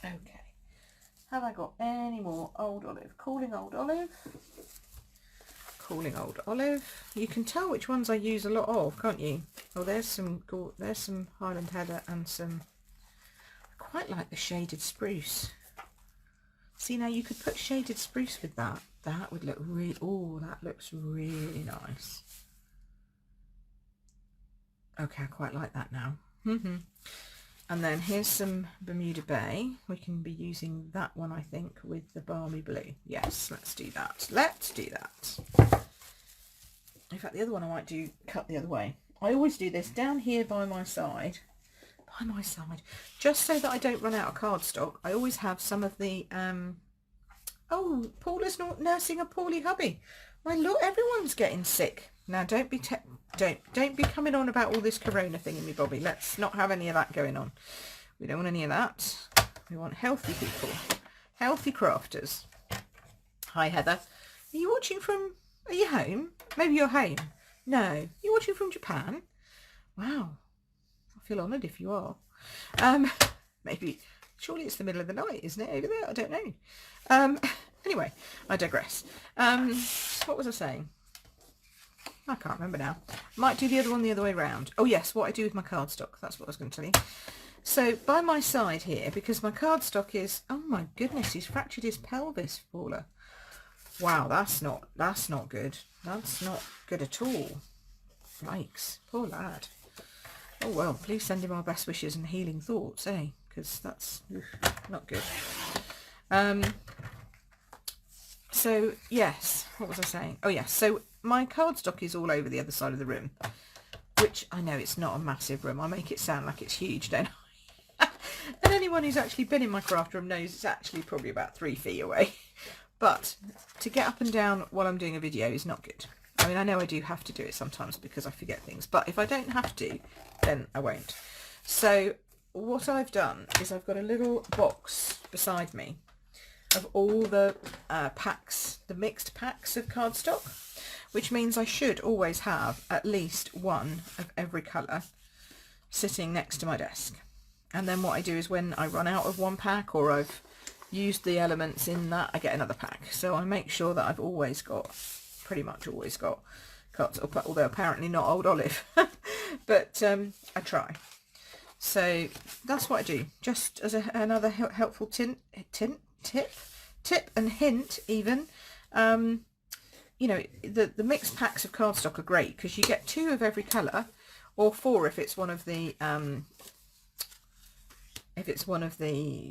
Okay. Have I got any more Old Olive? Cooling Old Olive. Cooling Old Olive. You can tell which ones I use a lot of, can't you? Oh, there's some Highland Heather and some. I quite like the shaded spruce. See, now you could put shaded spruce with that. That would look really. Oh, that looks really nice. Okay, I quite like that now. And then here's some Bermuda Bay. We can be using that one, I think, with the Balmy Blue. Yes, let's do that. Let's do that. In fact, the other one I might do cut the other way. I always do this down here by my side, just so that I don't run out of cardstock. I always have some of the, oh, Paula's not nursing a poorly hubby. My Lord, everyone's getting sick. Now, don't be coming on about all this corona thing in me, Bobby. Let's not have any of that going on. We don't want any of that. We want healthy people, healthy crafters. Hi, Heather. Are you watching from? Are you home? Maybe you're home. No, you're watching from Japan. Wow, I feel honoured if you are. Maybe. Surely it's the middle of the night, isn't it, over there? I don't know. Anyway, I digress. What was I saying? I can't remember now. Might do the other one the other way round. Oh yes, what I do with my cardstock. That's what I was going to tell you. So by my side here, because my cardstock is, oh my goodness, he's fractured his pelvis, Paula. Wow, that's not good. That's not good at all. Yikes, poor lad. Oh well, please send him our best wishes and healing thoughts, eh? Because that's not good. So yes, what was I saying? Oh yes, so my cardstock is all over the other side of the room, which I know it's not a massive room. I make it sound like it's huge, don't I? And anyone who's actually been in my craft room knows it's actually probably about 3 feet away. But to get up and down while I'm doing a video is not good. I mean, I know I do have to do it sometimes because I forget things, but if I don't have to, then I won't. So what I've done is I've got a little box beside me of all the packs, the mixed packs of cardstock, which means I should always have at least one of every colour sitting next to my desk. And then what I do is when I run out of one pack or I've used the elements in that, I get another pack. So I make sure that I've always got, pretty much always got cardstock, although apparently not Old Olive, but I try. So that's what I do, just as another helpful tip and hint even. You know, the mixed packs of cardstock are great because you get 2 of every colour, or 4 if it's one of the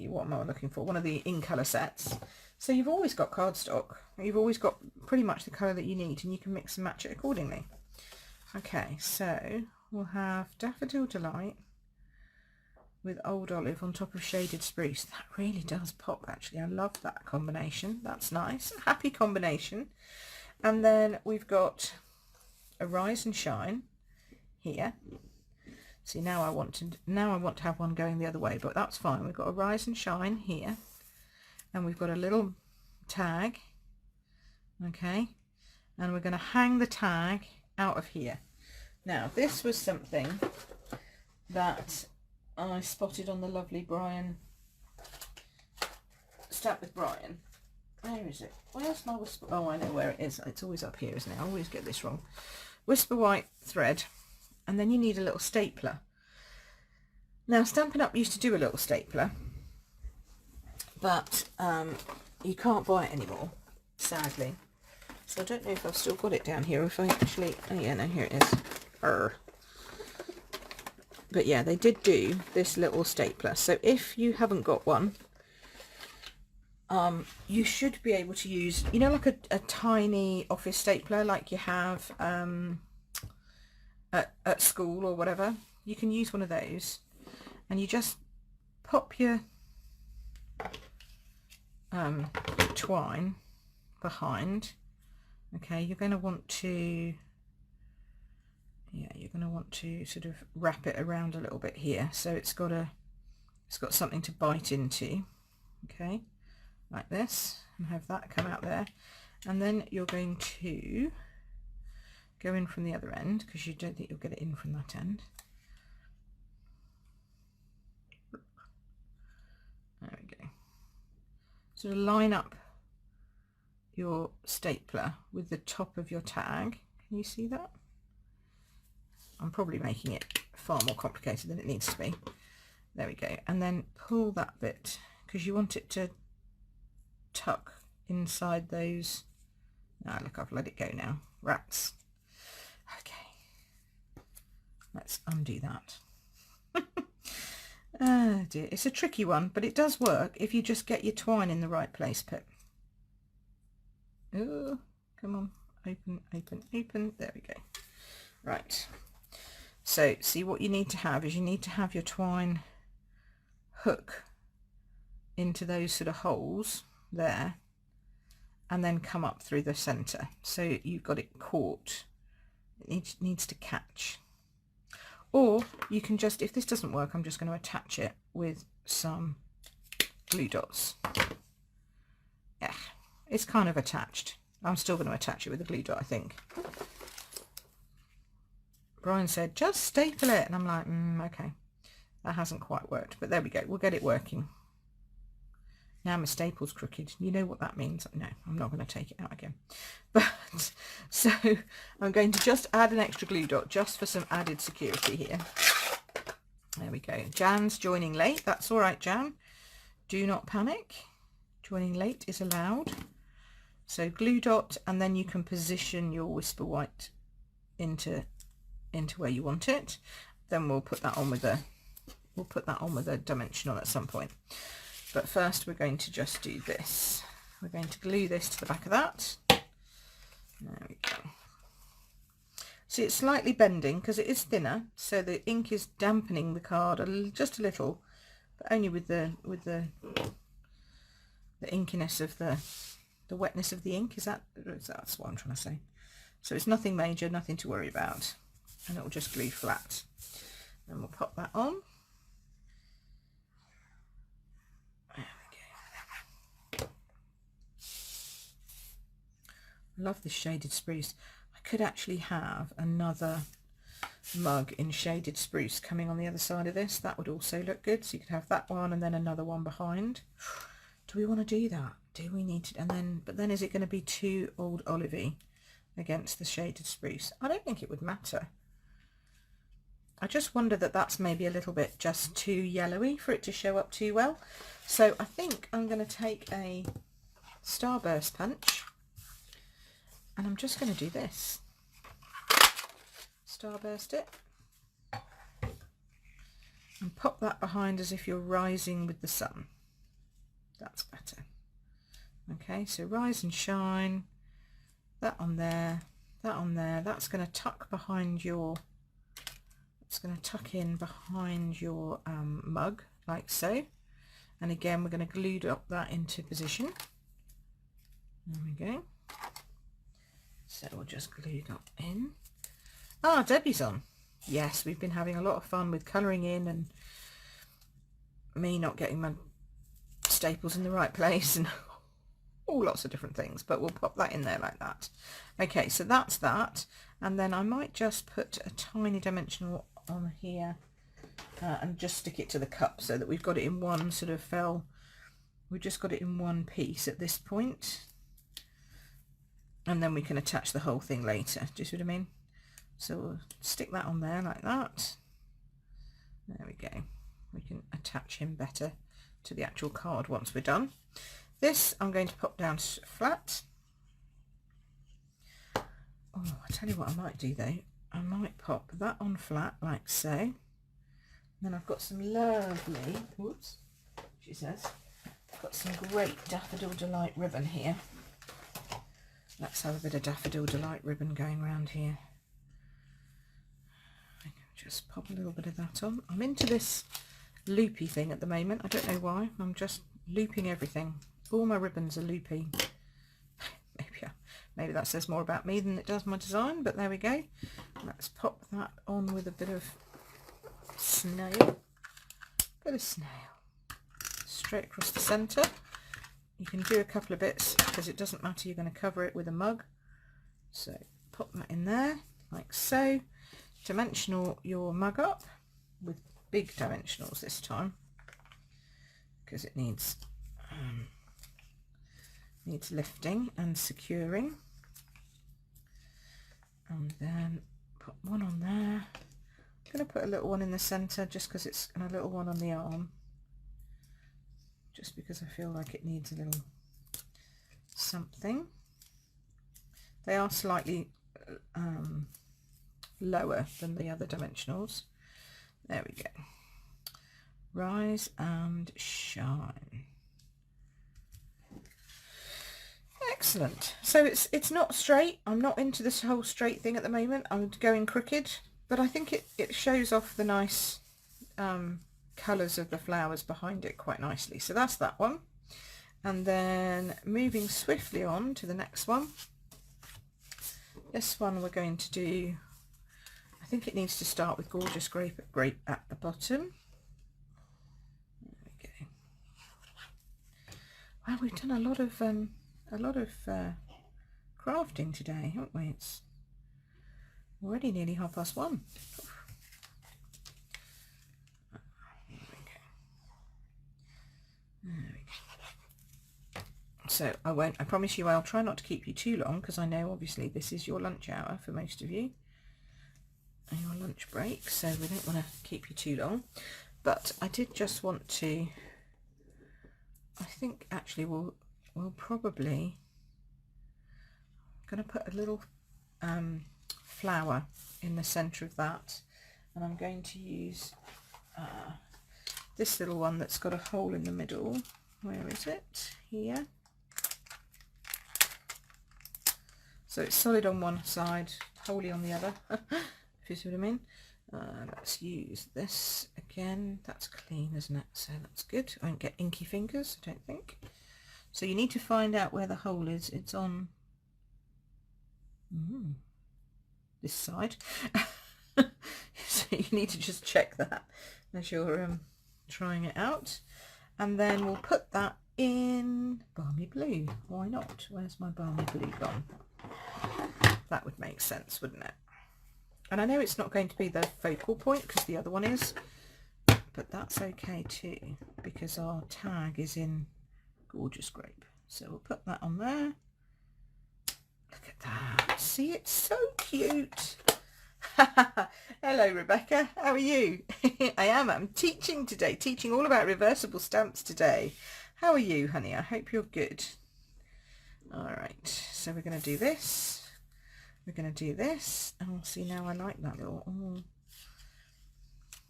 what am I looking for, one of the in colour sets. So you've always got cardstock, you've always got pretty much the colour that you need, and you can mix and match it accordingly. Okay, so we'll have Daffodil Delight with Old Olive on top of Shaded Spruce. That really does pop, actually. I love that combination. That's nice. A happy combination. And then we've got a Rise and Shine here. See, now I want to have one going the other way, but that's fine. We've got a Rise and Shine here, and we've got a little tag. Okay, and we're going to hang the tag out of here. Now, this was something that I spotted on the lovely Brian, Stamp with Brian. Where is it? Where's my Whisper? Oh, I know where it is. It's always up here, isn't it? I always get this wrong. Whisper White thread, and then you need a little stapler. Now, Stampin' Up used to do a little stapler, but you can't buy it anymore, sadly. So I don't know if I've still got it down here, or if I actually... Oh yeah, no, here it is. But yeah, they did do this little stapler. So if you haven't got one, you should be able to use, you know, like a tiny office stapler like you have at school or whatever. You can use one of those, and you just pop your twine behind. Okay, you're going to want to, yeah, you're going to want to sort of wrap it around a little bit here, so it's got something to bite into. Okay, like this, and have that come out there, And then you're going to go in from the other end, because you don't think you'll get it in from that end. There we go. Sort of line up your stapler with the top of your tag. Can you see that? I'm probably making it far more complicated than it needs to be. There we go. And then pull that bit, because you want it to tuck inside those. Ah, look, I've let it go now. Rats. Okay. Let's undo that. Oh dear. It's a tricky one, but it does work if you just get your twine in the right place, Pip. Oh, come on. Open, open, open. There we go. Right. So see, what you need to have is you need to have your twine hook into those sort of holes there, and then come up through the center, so you've got it caught. It needs to catch. Or you can just, if this doesn't work, I'm just going to attach it with some glue dots. Yeah, it's kind of attached. I'm still going to attach it with a glue dot, I think. Brian said, just staple it. And I'm like, okay, that hasn't quite worked. But there we go. We'll get it working. Now my staple's crooked. You know what that means? No, I'm not going to take it out again. But so I'm going to just add an extra glue dot just for some added security here. There we go. Jan's joining late. That's all right, Jan. Do not panic. Joining late is allowed. So glue dot, and then you can position your whisper white into where you want it. Then we'll put that on with a dimensional at some point. But first we're going to just do this. We're going to glue this to the back of that. There we go. See, it's slightly bending because it is thinner, so the ink is dampening the card just a little, but only with the inkiness of the wetness of the ink. That's what I'm trying to say. So it's nothing major, nothing to worry about, and it will just glue flat. Then we'll pop that on. There we go. I love this shaded spruce. I could actually have another mug in shaded spruce coming on the other side of this. That would also look good. So you could have that one and then another one behind. Do we want to do that? Do we need to? But then is it going to be too old olivey against the shaded spruce? I don't think it would matter. I just wonder that that's maybe a little bit just too yellowy for it to show up too well. So I think I'm going to take a starburst punch, and I'm just going to do this. Starburst it. And pop that behind as if you're rising with the sun. That's better. Okay, so rise and shine. That on there, that on there. That's going to tuck behind your... It's going to tuck in behind your mug, like so. And again, we're going to glue up that into position. There we go. So we'll just glue that in. Ah, Debbie's on. Yes, we've been having a lot of fun with colouring in and me not getting my staples in the right place and all lots of different things, but we'll pop that in there like that. Okay, so that's that. And then I might just put a tiny dimensional on here and just stick it to the cup so that we've got it in one sort of we've just got it in one piece at this point, and then we can attach the whole thing later. Do you see what I mean? So we'll stick that on there like that. There we go. We can attach him better to the actual card once we're done. This I'm going to pop down flat. Oh, I tell you what I might do though. I might pop that on flat like so. And then I've got some lovely, whoops, she says, I've got some great Daffodil Delight ribbon here. Let's have a bit of Daffodil Delight ribbon going around here. I can just pop a little bit of that on. I'm into this loopy thing at the moment. I don't know why. I'm just looping everything. All my ribbons are loopy. Maybe that says more about me than it does my design, but there we go. Let's pop that on with a bit of snail. Straight across the centre. You can do a couple of bits because it doesn't matter, you're going to cover it with a mug. So pop that in there like so. Dimensional your mug up with big dimensionals this time because it needs lifting and securing. And then put one on there. I'm going to put a little one in the centre just because it's, and a little one on the arm, just because I feel like it needs a little something. They are slightly lower than the other dimensionals. There we go. Rise and shine. Excellent. So it's not straight. I'm not into this whole straight thing at the moment. I'm going crooked, but I think it shows off the nice colours of the flowers behind it quite nicely. So that's that one. And then moving swiftly on to the next one. This one we're going to do, I think it needs to start with Gorgeous Grape at the bottom. There we go. Wow, we've done a lot of crafting today, haven't we? It's already nearly 1:30. There we go. So I promise you I'll try not to keep you too long, because I know obviously this is your lunch hour for most of you and your lunch break, so we don't want to keep you too long. But I did just want to, I think actually we'll probably, I'm going to put a little flower in the centre of that, and I'm going to use this little one that's got a hole in the middle. Where is it? Here. So it's solid on one side, holy on the other, if you see what I mean. Let's use this again. That's clean, isn't it? So that's good. I won't get inky fingers, I don't think. So you need to find out where the hole is. It's on this side. So you need to just check that as you're trying it out. And then we'll put that in Balmy Blue. Why not? Where's my Balmy Blue gone? That would make sense, wouldn't it? And I know it's not going to be the focal point because the other one is, but that's okay too, because our tag is in Gorgeous Grape. So we'll put that on there. Look at that. See, it's so cute. Hello Rebecca, how are you? I'm teaching today, teaching all about reversible stamps today. How are you, honey? I hope you're good. Alright, so we're going to do this, we're going to do this, and we'll see. Now I like that little,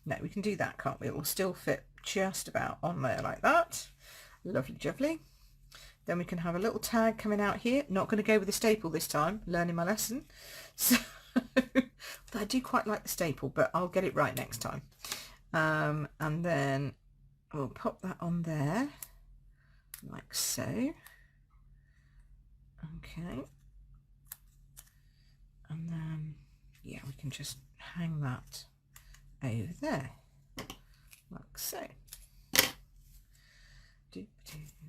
no, we can do that, can't we? It will still fit just about on there like that. Lovely jubbly. Then we can have a little tag coming out here. Not going to go with the staple this time, learning my lesson. So I do quite like the staple, but I'll get it right next time. And then we'll pop that on there like so. Okay. And then, yeah, we can just hang that over there like so.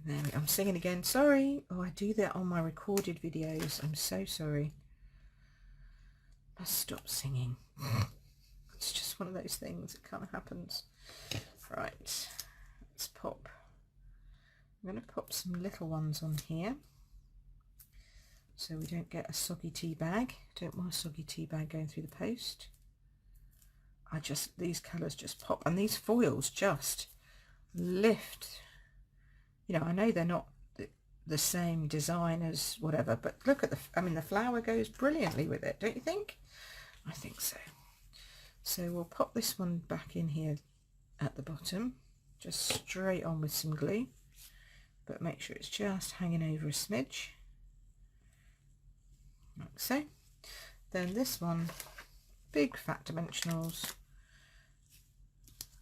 There we go. I'm singing again, sorry. Oh, I do that on my recorded videos. I'm so sorry. I stop singing. It's just one of those things, it kind of happens. Right, let's pop. I'm going to pop some little ones on here so we don't get a soggy tea bag. Don't want a soggy tea bag going through the post. These colours just pop, and these foils just lift. You know, I know they're not the same design as whatever, but look at the flower goes brilliantly with it, don't you think? I think so. So we'll pop this one back in here at the bottom, just straight on with some glue, but make sure it's just hanging over a smidge, like so. Then this one, big fat dimensionals,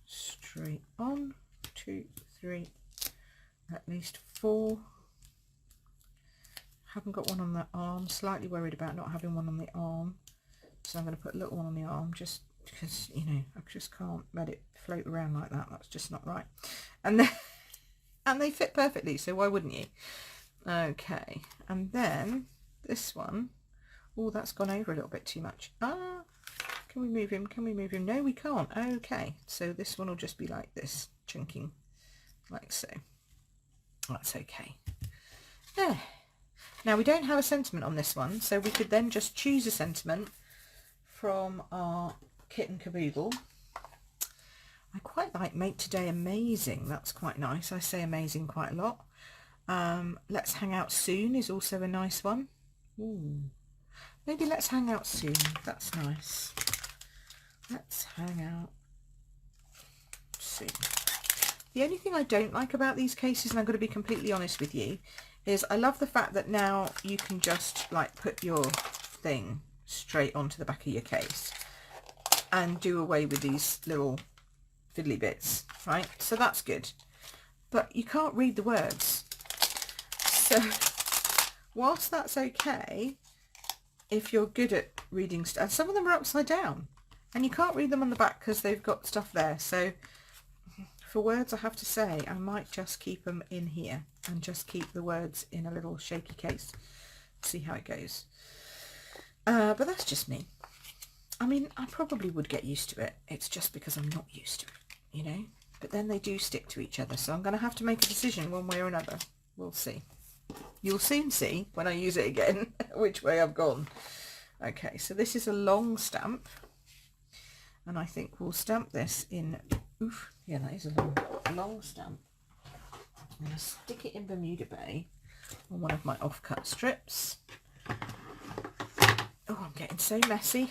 straight on, 2, 3, at least 4. Haven't got one on the arm, slightly worried about not having one on the arm, so I'm going to put a little one on the arm just because, you know, I just can't let it float around like that. That's just not right. And then and they fit perfectly, so why wouldn't you? Okay, and then this one, oh, that's gone over a little bit too much. Can we move him? Can we move him? No, we can't. Okay, so this one will just be like this, chunking like so. That's okay. There. Now we don't have a sentiment on this one, so we could then just choose a sentiment from our kit and caboodle. I quite like Make Today Amazing. That's quite nice. I say amazing quite a lot. Let's Hang Out Soon is also a nice one. Ooh. Maybe Let's Hang Out Soon. That's nice. Let's hang out soon. The only thing I don't like about these cases, and I'm going to be completely honest with you, is I love the fact that now you can just like put your thing straight onto the back of your case and do away with these little fiddly bits, right? So that's good. But you can't read the words. So whilst that's okay, if you're good at reading stuff, and some of them are upside down, and you can't read them on the back because they've got stuff there. So for words, I have to say, I might just keep them in here and just keep the words in a little shaky case. See how it goes. But that's just me. I mean, I probably would get used to it. It's just because I'm not used to it, you know. But then they do stick to each other. So I'm going to have to make a decision one way or another. We'll see. You'll soon see when I use it again which way I've gone. Okay, so this is a long stamp. And I think we'll stamp this in, oof, yeah, that is a long stamp. I'm going to stick it in Bermuda Bay on one of my offcut strips. Oh, I'm getting so messy.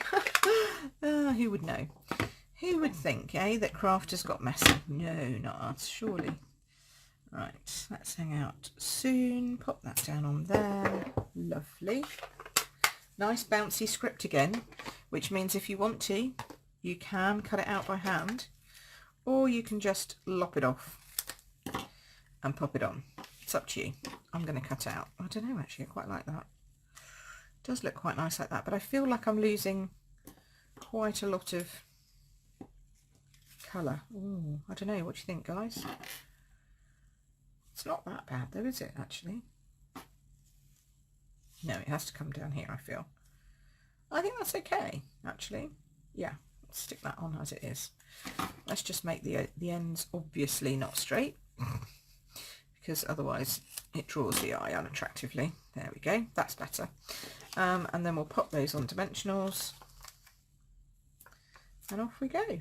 Who would know? Who would think, eh, that crafters got messy? No, not us, surely. Right, Let's Hang Out Soon. Pop that down on there. Lovely. Nice bouncy script again, which means if you want to, you can cut it out by hand, or you can just lop it off and pop it on. It's up to you. I'm going to cut it out. I don't know, actually, I quite like that. It does look quite nice like that, but I feel like I'm losing quite a lot of colour. Ooh, I don't know, what do you think, guys? It's not that bad though, is it, actually? No, it has to come down here, I feel. I think that's okay, actually. Yeah. Stick that on as it is. Let's just make the ends obviously not straight because otherwise it draws the eye unattractively. There we go, that's better. And then we'll pop those on dimensionals and off we go.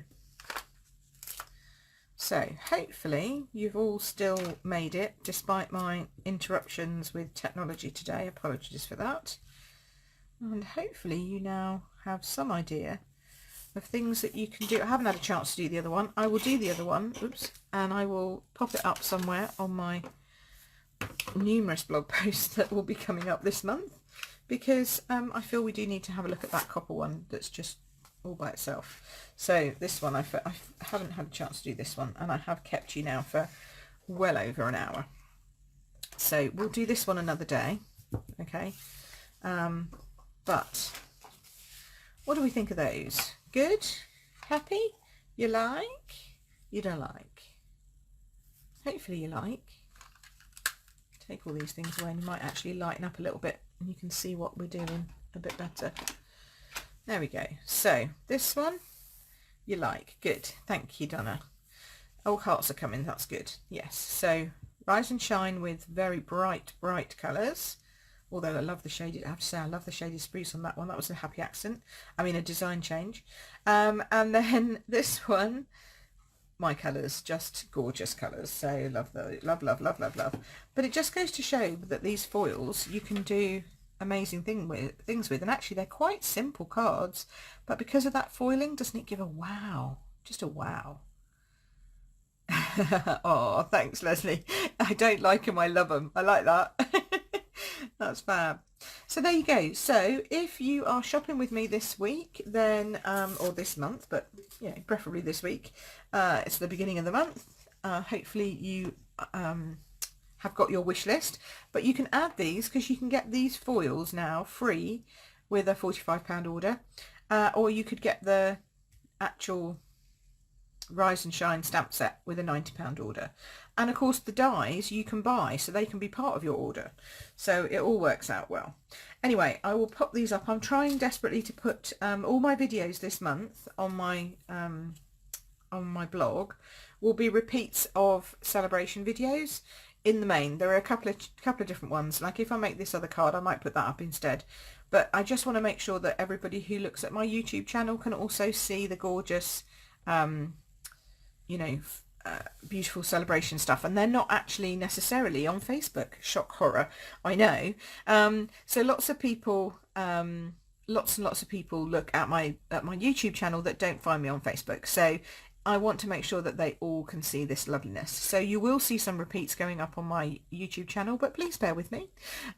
So hopefully you've all still made it despite my interruptions with technology today. Apologies for that. And hopefully you now have some idea of things that you can do. I haven't had a chance to do the other one. I will do the other one, oops, and I will pop it up somewhere on my numerous blog posts that will be coming up this month, because I feel we do need to have a look at that copper one that's just all by itself. So this one, I haven't had a chance to do this one, and I have kept you now for well over an hour. So we'll do this one another day, okay? But what do we think of those? Good? Happy? You like? You don't like? Hopefully you like. Take all these things away and you might actually lighten up a little bit and you can see what we're doing a bit better. There we go. So this one you like. Good. Thank you, Donna. All hearts are coming. That's good. Yes. So Rise and Shine with very bright colours. Although I love the shaded, I have to say, I love the shaded spruce on that one. That was a happy accent. I mean, a design change. And then this one, my colours, just gorgeous colours. So love those, love. But it just goes to show that these foils, you can do amazing things with. And actually, they're quite simple cards. But because of that foiling, doesn't it give a wow? Just a wow. Oh, thanks, Leslie. I don't like them, I love them. I like that. That's fab. So there you go. So if you are shopping with me this week, then or this month, but you know, preferably this week, it's the beginning of the month. Hopefully you have got your wish list, but you can add these because you can get these foils now free with a £45 order, or you could get the actual Rise and Shine stamp set with a £90 order. And of course the dies you can buy, so they can be part of your order. So it all works out well. Anyway, I will pop these up. I'm trying desperately to put all my videos this month on my blog will be repeats of celebration videos. In the main, there are a couple of different ones. Like if I make this other card, I might put that up instead. But I just want to make sure that everybody who looks at my YouTube channel can also see the gorgeous, beautiful celebration stuff. And they're not actually necessarily on Facebook. Shock horror, I know. So lots and lots of people look at my YouTube channel that don't find me on Facebook. So I want to make sure that they all can see this loveliness. So you will see some repeats going up on my YouTube channel, but please bear with me.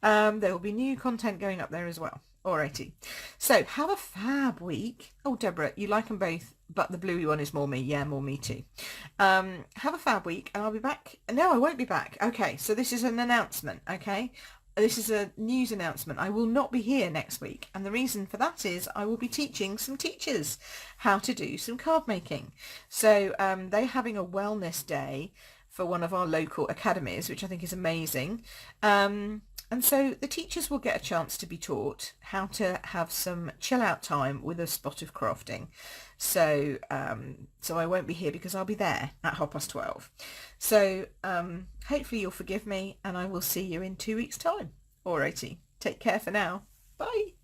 There will be new content going up there as well. Alrighty. So have a fab week. Oh, Deborah, you like them both, but the bluey one is more me. Yeah, more me too. Have a fab week, and I'll be back. No, I won't be back. Okay, so this is an announcement, okay? This is a news announcement. I will not be here next week, and the reason for that is I will be teaching some teachers how to do some card making. So they're having a wellness day for one of our local academies, which I think is amazing. And so the teachers will get a chance to be taught how to have some chill out time with a spot of crafting. So so I won't be here because I'll be there at 12:30. So hopefully you'll forgive me, and I will see you in 2 weeks' time. Alrighty, take care for now. Bye.